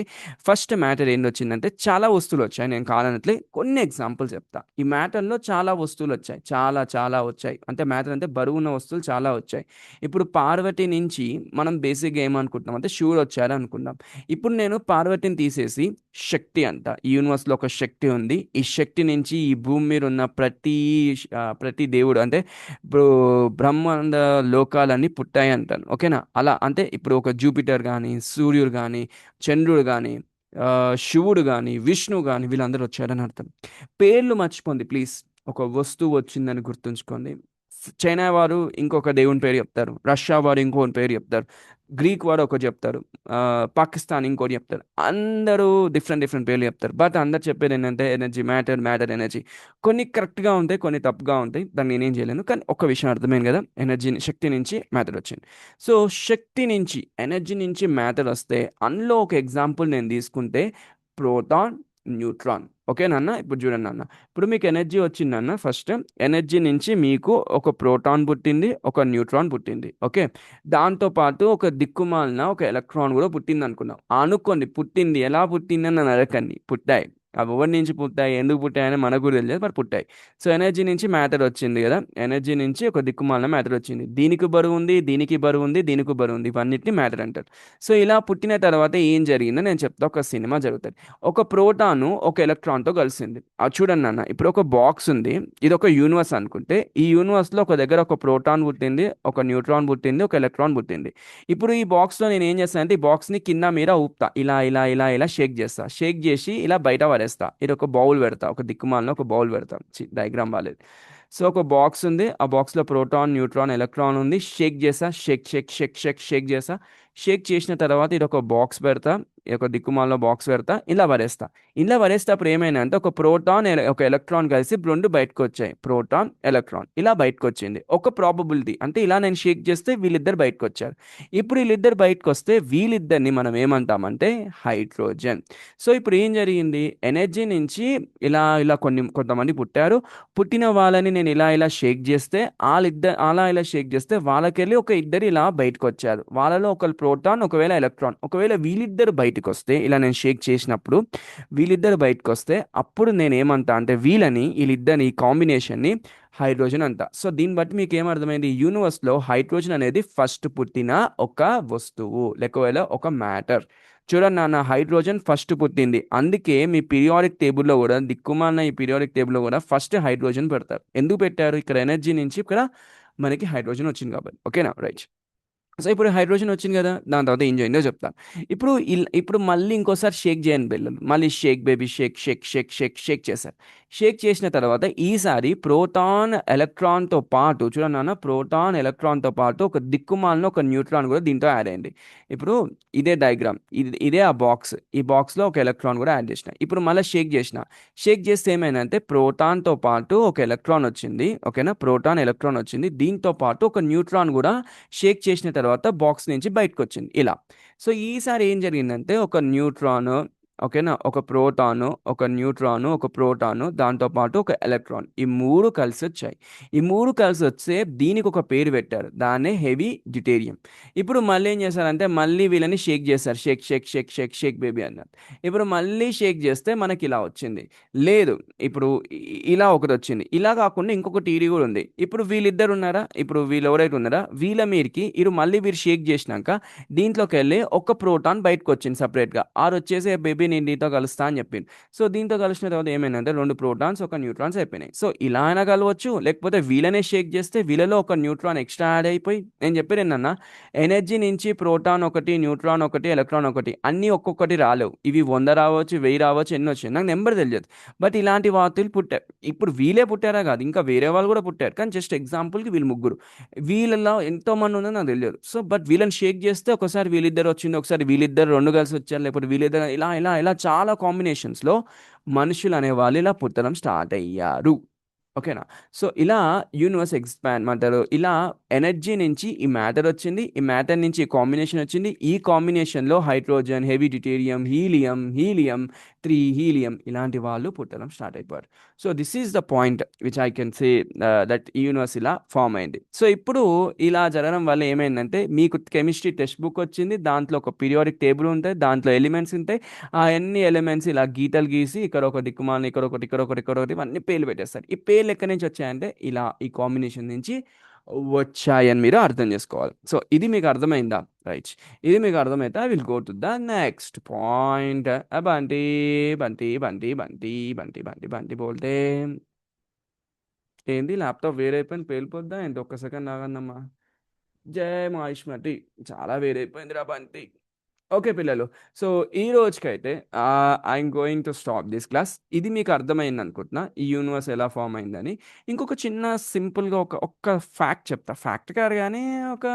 ఫస్ట్ మ్యాటర్ ఏంటొచ్చిందంటే చాలా వస్తువులు వచ్చాయి. నేను కాదనట్లే, కొన్ని ఎగ్జాంపుల్స్ చెప్తా. ఈ మ్యాటర్లో చాలా వస్తువులు వచ్చాయి, చాలా చాలా వచ్చాయి. అంటే మ్యాటర్ అంటే బరువున్న వస్తువులు చాలా వచ్చాయి. ఇప్పుడు పార్వతి నుంచి మనం బేసిక్గా ఏమనుకుంటున్నాం అంటే శివుడు వచ్చారు అనుకుందాం. ఇప్పుడు నేను పార్వతిని తీసేసి శక్తి అంట, ఈ యూనివర్స్లో ఒక శక్తి ఉంది. ఈ శక్తి నుంచి ఈ భూమి మీద ఉన్న ప్రతి దేవుడు అంటే ఇప్పుడు బ్రహ్మాండ లోకాలన్నీ పుట్టాయి అంటాను, ఓకేనా? అలా అంటే ఇప్పుడు ఒక జూపిటర్ కానీ, సూర్యుడు కానీ, చంద్రుడు కానీ, శివుడు కానీ, విష్ణువు కానీ, వీళ్ళందరూ వచ్చారని అర్థం. పేర్లు మర్చిపోండి ప్లీజ్. ఒక వస్తువు వచ్చిందని గుర్తుంచుకోండి. చైనా వారు ఇంకొక దేవుని పేరు చెప్తారు, రష్యా వారు ఇంకొక పేరు చెప్తారు, గ్రీక్ వారు ఒకటి చెప్తారు, పాకిస్తాన్ ఇంకోటి చెప్తారు. అందరూ డిఫరెంట్ డిఫరెంట్ పేర్లు చెప్తారు. బట్ అందరు చెప్పేది ఏంటంటే ఎనర్జీ, మ్యాటర్, మ్యాటర్, ఎనర్జీ. కొన్ని కరెక్ట్గా ఉంటాయి, కొన్ని తప్పుగా ఉంటాయి. దాన్ని నేనేం చేయలేను. కానీ ఒక్క విషయం అర్థమైంది కదా, ఎనర్జీ శక్తి నుంచి మ్యాటర్ వచ్చింది. సో శక్తి నుంచి ఎనర్జీ నుంచి మ్యాటర్ వస్తే అందులో ఒక ఎగ్జాంపుల్ నేను తీసుకుంటే ప్రోటాన్, న్యూట్రాన్. ఓకే నాన్న, ఇప్పుడు చూడండి నాన్న. ఇప్పుడు మీకు ఎనర్జీ వచ్చిందన్న, ఫస్ట్ ఎనర్జీ నుంచి మీకు ఒక ప్రోటాన్ పుట్టింది, ఒక న్యూట్రాన్ పుట్టింది. ఓకే, దాంతోపాటు ఒక దిక్కుమాలిన ఒక ఎలక్ట్రాన్ కూడా పుట్టింది అనుకుందాం. అనుకోండి, పుట్టింది ఎలా పుట్టిందని నన్ను అడగండి. పుట్టాయి. అవి ఎవరి నుంచి పుట్టాయి, ఎందుకు పుట్టాయని మనకు కూడా తెలియదు, మరి పుట్టాయి. సో ఎనర్జీ నుంచి మ్యాటర్ వచ్చింది కదా, ఎనర్జీ నుంచి ఒక దిక్కుమాలిన మ్యాటర్ వచ్చింది. దీనికి బరువు ఉంది, దీనికి బరువు ఉంది, దీనికి బరువు ఉంది, ఇవన్నిటిని మ్యాటర్ అంటారు. సో ఇలా పుట్టిన తర్వాత ఏం జరిగిందో నేను చెప్తా. ఒక సినిమా జరుగుతుంది. ఒక ప్రోటాను ఒక ఎలక్ట్రాన్తో కలిసింది. అది చూడండి నాన్న, ఇప్పుడు ఒక బాక్స్ ఉంది, ఇది ఒక యూనివర్స్ అనుకుంటే, ఈ యూనివర్స్లో ఒక దగ్గర ఒక ప్రోటాన్ పుట్టింది, ఒక న్యూట్రాన్ పుట్టింది, ఒక ఎలక్ట్రాన్ పుట్టింది. ఇప్పుడు ఈ బాక్స్లో నేను ఏం చేస్తాను అంటే, ఈ బాక్స్ని కింద మీద ఊపుతా, ఇలా ఇలా ఇలా ఇలా షేక్ చేస్తా, షేక్ చేసి ఇలా బయట పడేస్తా. ఇది ఒక బౌల్ పెడతా, ఒక దిక్కుమాలను ఒక బౌల్ పెడతా. డయాగ్రామ్ బాలేదు. సో ఒక బాక్స్ ఉంది, ఆ బాక్స్లో ప్రోటాన్, న్యూట్రాన్, ఎలక్ట్రాన్ ఉంది. షేక్ చేసా, షేక్ షేక్ షేక్ షేక్ షేక్ చేసా. షేక్ చేసిన తర్వాత ఇది ఒక బాక్స్ పెడతా, ఈ ఒక దిక్కుమాలలో బాక్స్ పెడతా, ఇలా పడేస్తా. ఇలా పడేసేటప్పుడు ఏమైనా అంటే ఒక ప్రోటాన్, ఒక ఎలక్ట్రాన్ కలిసి రెండు బయటకు వచ్చాయి. ప్రోటాన్, ఎలక్ట్రాన్ ఇలా బయటకు వచ్చింది. ఒక ప్రాబబిలిటీ అంటే ఇలా నేను షేక్ చేస్తే వీళ్ళిద్దరు బయటకు వచ్చారు. ఇప్పుడు వీళ్ళిద్దరు బయటకు వస్తే వీళ్ళిద్దరిని మనం ఏమంటామంటే హైడ్రోజన్. సో ఇప్పుడు ఏం జరిగింది, ఎనర్జీ నుంచి ఇలా ఇలా కొంతమంది పుట్టారు. పుట్టిన వాళ్ళని నేను ఇలా ఇలా షేక్ చేస్తే, వాళ్ళిద్దరు అలా ఇలా షేక్ చేస్తే వాళ్ళకెళ్ళి ఒక ఇద్దరు ఇలా బయటకు వచ్చారు. వాళ్ళలో ఒకరు ప్రోటాన్, ఒకవేళ ఎలక్ట్రాన్. ఒకవేళ వీళ్ళిద్దరు బయటకు వస్తే, ఇలా నేను షేక్ చేసినప్పుడు వీళ్ళిద్దరు బయటకు వస్తే, అప్పుడు నేను ఏమంటా అంటే వీళ్ళిద్దరిని ఈ కాంబినేషన్ని హైడ్రోజన్ అంట. సో దీన్ని బట్టి మీకు ఏమర్థమైంది, యూనివర్స్లో హైడ్రోజన్ అనేది ఫస్ట్ పుట్టిన ఒక వస్తువు, లేకపోతే ఒక మ్యాటర్. చూడండి నాన్న, హైడ్రోజన్ ఫస్ట్ పుట్టింది. అందుకే మీ పీరియాడిక్ టేబుల్లో కూడా, దిక్కుమాలిన ఈ పీరియాడిక్ టేబుల్లో కూడా ఫస్ట్ హైడ్రోజన్ పెడతారు. ఎందుకు పెట్టారు, ఇక్కడ ఎనర్జీ నుంచి ఇక్కడ మనకి హైడ్రోజన్ వచ్చింది కాబట్టి. ఓకేనా, రైట్. సో ఇప్పుడు హైడ్రోజన్ వచ్చింది కదా, దాని తర్వాత ఏం చేయందో చెప్తాను. ఇప్పుడు మళ్ళీ ఇంకోసారి షేక్ చేయని పిల్లలు, మళ్ళీ షేక్ బేబీ షేక్ షేక్ షేక్ షేక్ షేక్ చేశారు. షేక్ చేసిన తర్వాత ఈసారి ప్రోటాన్ ఎలక్ట్రాన్తో పాటు, చూడండి నాన్న, ప్రోటాన్ ఎలక్ట్రాన్తో పాటు ఒక దిక్కుమాలిన ఒక న్యూట్రాన్ కూడా దీంతో యాడ్ అయింది. ఇప్పుడు ఇదే డయాగ్రామ్, ఇదే ఆ బాక్స్. ఈ బాక్స్లో ఒక ఎలక్ట్రాన్ కూడా యాడ్ చేసిన. ఇప్పుడు మళ్ళీ షేక్ చేసిన. షేక్ చేస్తే ఏమైందంటే ప్రోటాన్తో పాటు ఒక ఎలక్ట్రాన్ వచ్చింది. ఓకేనా, ప్రోటాన్ ఎలక్ట్రాన్ వచ్చింది. దీంతో పాటు ఒక న్యూట్రాన్ కూడా షేక్ చేసిన తర్వాత బాక్స్ నుంచి బయటకు వచ్చింది ఇలా. సో ఈసారి ఏం జరిగిందంటే ఒక న్యూట్రాన్, ఓకేనా, ఒక ప్రోటాను, ఒక న్యూట్రాను, ఒక ప్రోటాను, దాంతోపాటు ఒక ఎలక్ట్రాన్, ఈ మూడు కలిసి వచ్చాయి. ఈ మూడు కలిసి వస్తే దీనికి ఒక పేరు పెట్టారు, దాన్నే హెవీ డ్యూటేరియం. ఇప్పుడు మళ్ళీ ఏం చేశారంటే మళ్ళీ వీళ్ళని షేక్ చేశారు, షేక్ షేక్ షేక్ షేక్ షేక్ బేబీ అన్నారు. ఇప్పుడు మళ్ళీ షేక్ చేస్తే మనకి ఇలా వచ్చింది. లేదు, ఇప్పుడు ఇలా ఒకటి వచ్చింది. ఇలా కాకుండా ఇంకొక టీడీ కూడా ఉంది. ఇప్పుడు వీళ్ళిద్దరు ఉన్నారా, ఇప్పుడు వీళ్ళు ఎవరైతే ఉన్నారా వీళ్ళ మీదకి వీరు షేక్ చేసినాక దీంట్లోకి వెళ్ళి ఒక ప్రోటాన్ బయటకు వచ్చింది సపరేట్గా. ఆరు వచ్చేసి బేబీ నేను దీంతో కలుస్తా అని చెప్పింది. సో దీంతో కలిసిన తర్వాత ఏమైందంటే రెండు ప్రోటాన్స్, ఒక న్యూట్రాన్స్ అయిపోయినాయి. సో ఇలా అయినా కలవచ్చు, లేకపోతే వీళ్ళనే షేక్ చేస్తే వీళ్ళలో ఒక న్యూట్రాన్ ఎక్స్ట్రా యాడ్ అయిపోయి, నేను చెప్పేది ఏంటన్నా, ఎనర్జీ నుంచి ప్రోటాన్ ఒకటి, న్యూట్రాన్ ఒకటి, ఎలక్ట్రాన్ ఒకటి, అన్నీ ఒక్కొక్కటి రాలేవు. ఇవి 100 రావచ్చు, 1000 రావచ్చు, ఎన్ని వచ్చాయి నాకు నెంబర్ తెలియదు. బట్ ఇలాంటి వార్తలు పుట్టారు. ఇప్పుడు వీళ్ళే పుట్టారా కాదు, ఇంకా వేరే వాళ్ళు కూడా పుట్టారు. కానీ జస్ట్ ఎగ్జాంపుల్కి వీళ్ళు ముగ్గురు. వీళ్ళలో ఎంతో మంది ఉందో నాకు తెలియదు. సో బట్ వీళ్ళని షేక్ చేస్తే ఒకసారి వీళ్ళిద్దరు వచ్చింది, ఒకసారి వీళ్ళిద్దరు రెండు కలిసి వచ్చారు, లేకపోతే వీళ్ళిద్దరు ఇలా ఇలా ఇలా చాలా కాంబినేషన్స్లో మనుషులు అనే వాళ్ళు ఇలా పుట్టడం స్టార్ట్ అయ్యారు. ఓకేనా? సో, ఇలా యూనివర్స్ ఎక్స్‌పాండ్ అంటారు. ఇలా ఎనర్జీ నుంచి ఈ మ్యాటర్ వచ్చింది. ఈ మ్యాటర్ నుంచి ఈ కాంబినేషన్ వచ్చింది. ఈ కాంబినేషన్‌లో hydrogen, heavy deuterium, helium 3 helium ఇలాంటి వాళ్ళు పుట్టడం స్టార్ట్ అయిపోయారు. So, this is the point which I can say that ఈ యూనివర్స్ ఇలా ఫార్మ్ అయింది. సో, ఇప్పుడు ఇలా జరగడం వల్ల ఏమైందంటే మీకు కెమిస్ట్రీ టెక్స్ట్ బుక్ వచ్చింది. దాంట్లో ఒక పీరియాడిక్ టేబుల్ ఉంటది. దాంట్లో ఎలిమెంట్స్ ఉంటాయి. ఆ అన్ని ఎలిమెంట్స్ ఇలా గీతలు గీసి ఇక్కడ ఒక దిక్కుమాలిన ఇక్కడ ఒకటి ఇక్కడ ఒకటి ఇక్కడ ఒకటి ఇవన్నీ పేర్లు పెట్టేస్తారు. ఈ పేర్లు ఎక్కడి నుంచి వచ్చాయంటే ఇలా ఈ కాంబినేషన్ నుంచి వచ్చాయని మీరు అర్థం చేసుకోవాలి. సో ఇది మీకు అర్థమైందా? రైట్. ఇది మీకు అర్థమైతే I will go to the next point. Bunty Bunty Bunty Bunty Bunty Bunty Bunty బోల్తే ఏంది ల్యాప్టాప్ వేరైపోయింది పేలిపోద్దా ఏంటి? ఒక్క సెకండ్ ఆగందమ్మా. జై మహిష్మతి. చాలా వేరైపోయిందిరా బంటి. ఓకే పిల్లలు. సో, ఈ రోజుకైతే I'm going to stop this class. ఇది మీకు అర్థమైందనుకుంటున్నా. ఈ యూనివర్స్ ఎలా ఫార్మ్ అయిందని. ఇంకొక చిన్న సింపుల్‌గా ఒక్క ఫ్యాక్ట్ చెప్తా. ఫ్యాక్ట్ కాదు గానీ, ఒక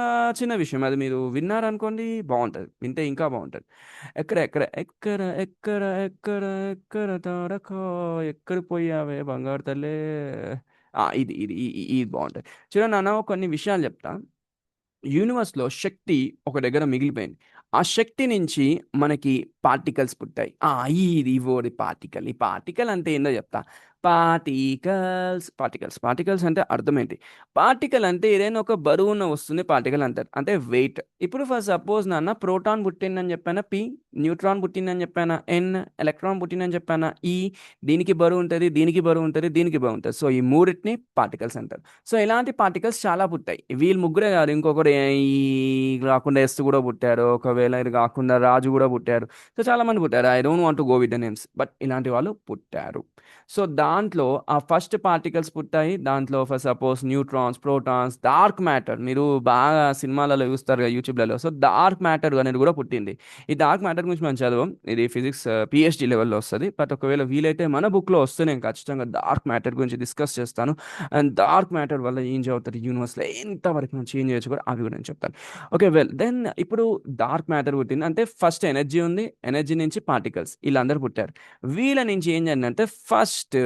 చిన్న విషయం. అది మీరు విన్నారనుకోండి బావుంటది. వింటే ఇంకా బావుంటది. ఎక్కడ ఎక్కడ ఎక్కర ఎక్కర ఎక్కర ఎక్కర తారకా ఎక్కడికి పోయావే బంగారు తల్లే. ఇది ఇది ఇది బావుంటది. చూడండి నాన్న కొన్ని విషయాలు చెప్తా. యూనివర్స్‌లో శక్తి ఒక దగ్గర మిగిలిపోయింది. ఆ శక్తి నుంచి మనకి పార్టికల్స్ పుట్టాయి. ఇవోడి పార్టికల్. ఈ పార్టికల్ అంటే ఏందో చెప్తా. పార్టికల్స్ అంటే అర్థమేంటి? పార్టికల్ అంటే ఏదైనా ఒక బరువున్న వస్తువుని పార్టికల్ అంటారు. అంటే వెయిట్. ఇప్పుడు ఫర్ సపోజ్ నాన్న ప్రోటాన్ పుట్టిందని చెప్పానా పి, న్యూట్రాన్ పుట్టిందని చెప్పానా ఎన్, ఎలక్ట్రాన్ పుట్టిందని చెప్పానా ఈ. దీనికి బరువు ఉంటది, దీనికి బరువు ఉంటది, దీనికి బరువు ఉంటది. సో, ఈ మూడిటిని పార్టికల్స్ అంటారు. సో, ఇలాంటి పార్టికల్స్ చాలా పుట్టాయి. వీళ్ళు ముగ్గురే కాదు ఇంకొకరు ఈ కాకుండా ఎస్ కూడా పుట్టారు. ఒకవేళ ఇది కాకుండా రాజు కూడా పుట్టారు. సో, చాలా మంది పుట్టారు. I don't want to go with the names. But ఇలాంటి వాళ్ళు పుట్టారు. సో, దాంట్లో ఆ ఫస్ట్ పార్టికల్స్ పుట్టాయి. దాంట్లో for suppose neutrons, protons, dark matter మీరు బాగా సినిమాలలో చూస్తారు కదా యూట్యూబ్‌లలో. సో, డార్క్ మ్యాటర్ అనేది కూడా పుట్టింది. ఈ డార్క్ మ్యాటర్ గురించి మనం చదవం. ఇది ఫిజిక్స్ పీహెచ్‌డీ లెవెల్‌లో వస్తది. బట్ ఒకవేళ వీలైతే మన బుక్‌లో వస్తే నేను ఖచ్చితంగా డార్క్ మ్యాటర్ గురించి డిస్కస్ చేస్తాను. అండ్ డార్క్ మ్యాటర్ వల్ల ఏం జరుగుతుంది యూనివర్స్‌లో ఎంతవరకు మనం చేంజ్ చేయొచ్చు కూడా అవి కూడా నేను చెప్తాను. ఓకే. దెన్ ఇప్పుడు డార్క్ మ్యాటర్ పుట్టింది. అంటే ఫస్ట్ ఎనర్జీ ఉంది. ఎనర్జీ నుంచి పార్టికల్స్ వీళ్ళందరూ పుట్టారు. వీళ్ళ నుంచి ఏం జరిగిందంటే ఫస్ట్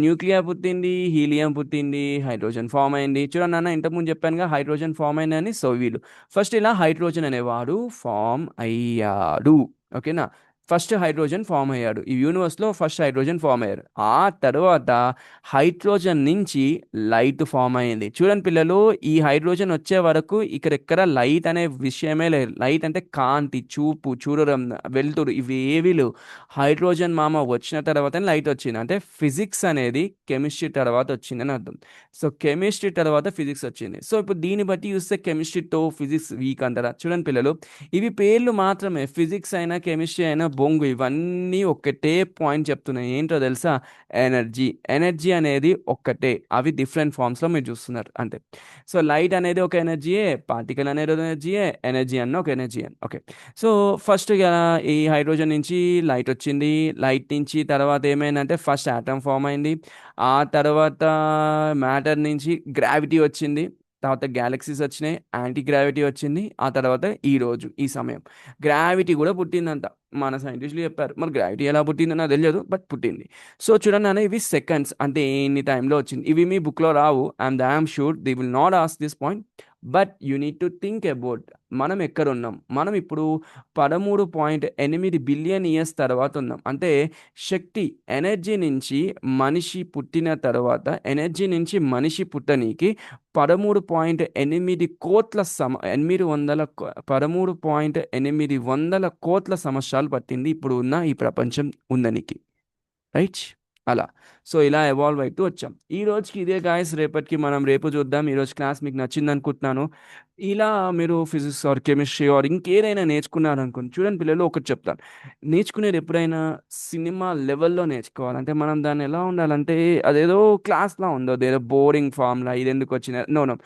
న్యూక్లియర్ పుట్టింది, హీలియం పుట్టింది, హైడ్రోజన్ ఫార్మ్ అయింది. చూడండి నాన్న ఇంతకుముందు చెప్పానుగా హైడ్రోజన్ ఫార్మ్ అయిందని. సో, వీళ్ళు ఫస్ట్ ఇలా హైడ్రోజన్ అనేవాడు ఫార్మ్ అయ్యాడు. ఓకేనా? ఫస్ట్ హైడ్రోజన్ ఫార్మ్ అయ్యాడు. ఈ యూనివర్స్‌లో ఫస్ట్ హైడ్రోజన్ ఫార్మ్ అయ్యారు. ఆ తర్వాత హైడ్రోజన్ నుంచి లైట్ ఫార్మ్ అయింది. చూడండి పిల్లలు ఈ హైడ్రోజన్ వచ్చే వరకు ఇక్కడెక్కడ లైట్ అనే విషయమే లేదు. లైట్ అంటే కాంతి, చూపు, చూడడం, వెలుతురు ఇవి ఏవి లేవు. హైడ్రోజన్ వచ్చిన తర్వాతనే లైట్ వచ్చింది. అంటే ఫిజిక్స్ అనేది కెమిస్ట్రీ తర్వాత వచ్చిందని అర్థం. సో, కెమిస్ట్రీ తర్వాత ఫిజిక్స్ వచ్చింది. సో, ఇప్పుడు దీన్ని బట్టి చూస్తే కెమిస్ట్రీతో ఫిజిక్స్ వీక్ అంటారా? చూడండి పిల్లలు ఇవి పేర్లు మాత్రమే. ఫిజిక్స్ అయినా, కెమిస్ట్రీ అయినా బొంగు ఇవన్నీ ఒక్కటే పాయింట్ చెప్తున్నాయి. ఏంటో తెలుసా? ఎనర్జీ. ఎనర్జీ అనేది ఒక్కటే. అవి డిఫరెంట్ ఫార్మ్స్‌లో మీరు చూస్తున్నారు అంతే. సో, లైట్ అనేది ఒక ఎనర్జీయే, పార్టికల్ అనేది ఒక ఎనర్జీయే, ఎనర్జీ అన్న ఒక ఎనర్జీయే. ఓకే. సో, ఫస్ట్‌గా ఈ హైడ్రోజన్ నుంచి లైట్ వచ్చింది. లైట్ నుంచి తర్వాత ఏమైందంటే ఫస్ట్ ఆటమ్ ఫార్మ్ అయింది. ఆ తర్వాత మ్యాటర్ నుంచి గ్రావిటీ వచ్చింది. తర్వాత గ్యాలక్సీస్ వచ్చినాయి. యాంటీ గ్రావిటీ వచ్చింది. ఆ తర్వాత ఈ సమయం గ్రావిటీ కూడా పుట్టిందంట. మన సైంటిస్టులు చెప్పారు. మరి గ్రావిటీ ఎలా పుట్టిందో నాకు తెలియదు. బట్ పుట్టింది. సో, చూడండి నాన్న ఇవి సెకండ్స్ అంటే ఎన్ని టైంలో వచ్చింది. ఇవి మీ బుక్‌లో రావు. I'm sure they will not ask this point. But you need to think about మనం ఎక్కడున్నాం. మనం ఇప్పుడు 13.8 బిలియన్ ఇయర్స్ తర్వాత ఉన్నాం. అంటే శక్తి ఎనర్జీ నుంచి మనిషి పుట్టిన తర్వాత ఎనర్జీ నుంచి మనిషి పుట్టనీకి 13.8 సంవత్సరాలు పట్టింది ఇప్పుడు ఉన్న ఈ ప్రపంచం ఉందనికి. రైట్? అలా. సో, ఇలా ఎవాల్వ్ అయితూ వచ్చాం. ఈ రోజుకి ఇదే గాయ్స్. రేపు చూద్దాం. ఈరోజు క్లాస్ మీకు నచ్చిందనుకుంటున్నాను. ఇలా మీరు ఫిజిక్స్ ఆర్ కెమిస్ట్రీ ఆర్ ఇంకేదైనా నేర్చుకున్నారనుకోండి. చూడండి పిల్లలు ఒకటి చెప్తాను. నేర్చుకునేది ఎప్పుడైనా సినిమా లెవెల్‌లో నేర్చుకోవాలి. అంటే మనం దాన్ని ఎలా ఉండాలంటే అదేదో క్లాస్‌లా ఉండదు. ఏదో బోరింగ్ ఫార్ములా ఇదెందుకొచ్చింది నో. నో.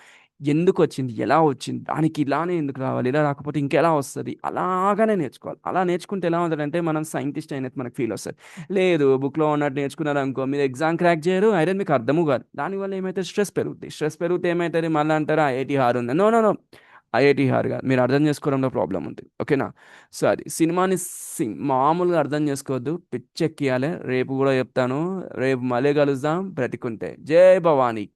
ఎందుకొచ్చింది? ఎలా వచ్చింది? దానికి ఇలానే ఎందుకు రావాలి? ఇలా రాకపోతే ఇంకెలా వస్తది? అలాగనే నేర్చుకోవాలి. అలా నేర్చుకుంటే ఎలా ఉంటదంటే మనం సైంటిస్ట్ అయినట్టు మనకు ఫీల్ వస్తది. లేదు బుక్‌లో ఉన్నట్టు నేర్చుకున్నారనుకో మీరు ఎగ్జామ్ క్రాక్ చేయరు. అయితే మీకు అర్థము కాదు. దానివల్ల ఏమైతే స్ట్రెస్ పెరుగుద్ది. స్ట్రెస్ పెరిగితే ఏమైతది మళ్ళా అంటారు ఐఐటీ హార్డ్ ఉంది. No. No. No. IIT hard గారు మీరు అర్థం చేసుకోవడంలో ప్రాబ్లం ఉంది. ఓకేనా? సో అది సినిమాని మామూలుగా అర్థం చేసుకోవద్దు, పిచ్చెక్కియాలి. రేపు కూడా చెప్తాను. రేపు మళ్ళీ కలుద్దాం బ్రతికుంటే. జై భవానీ.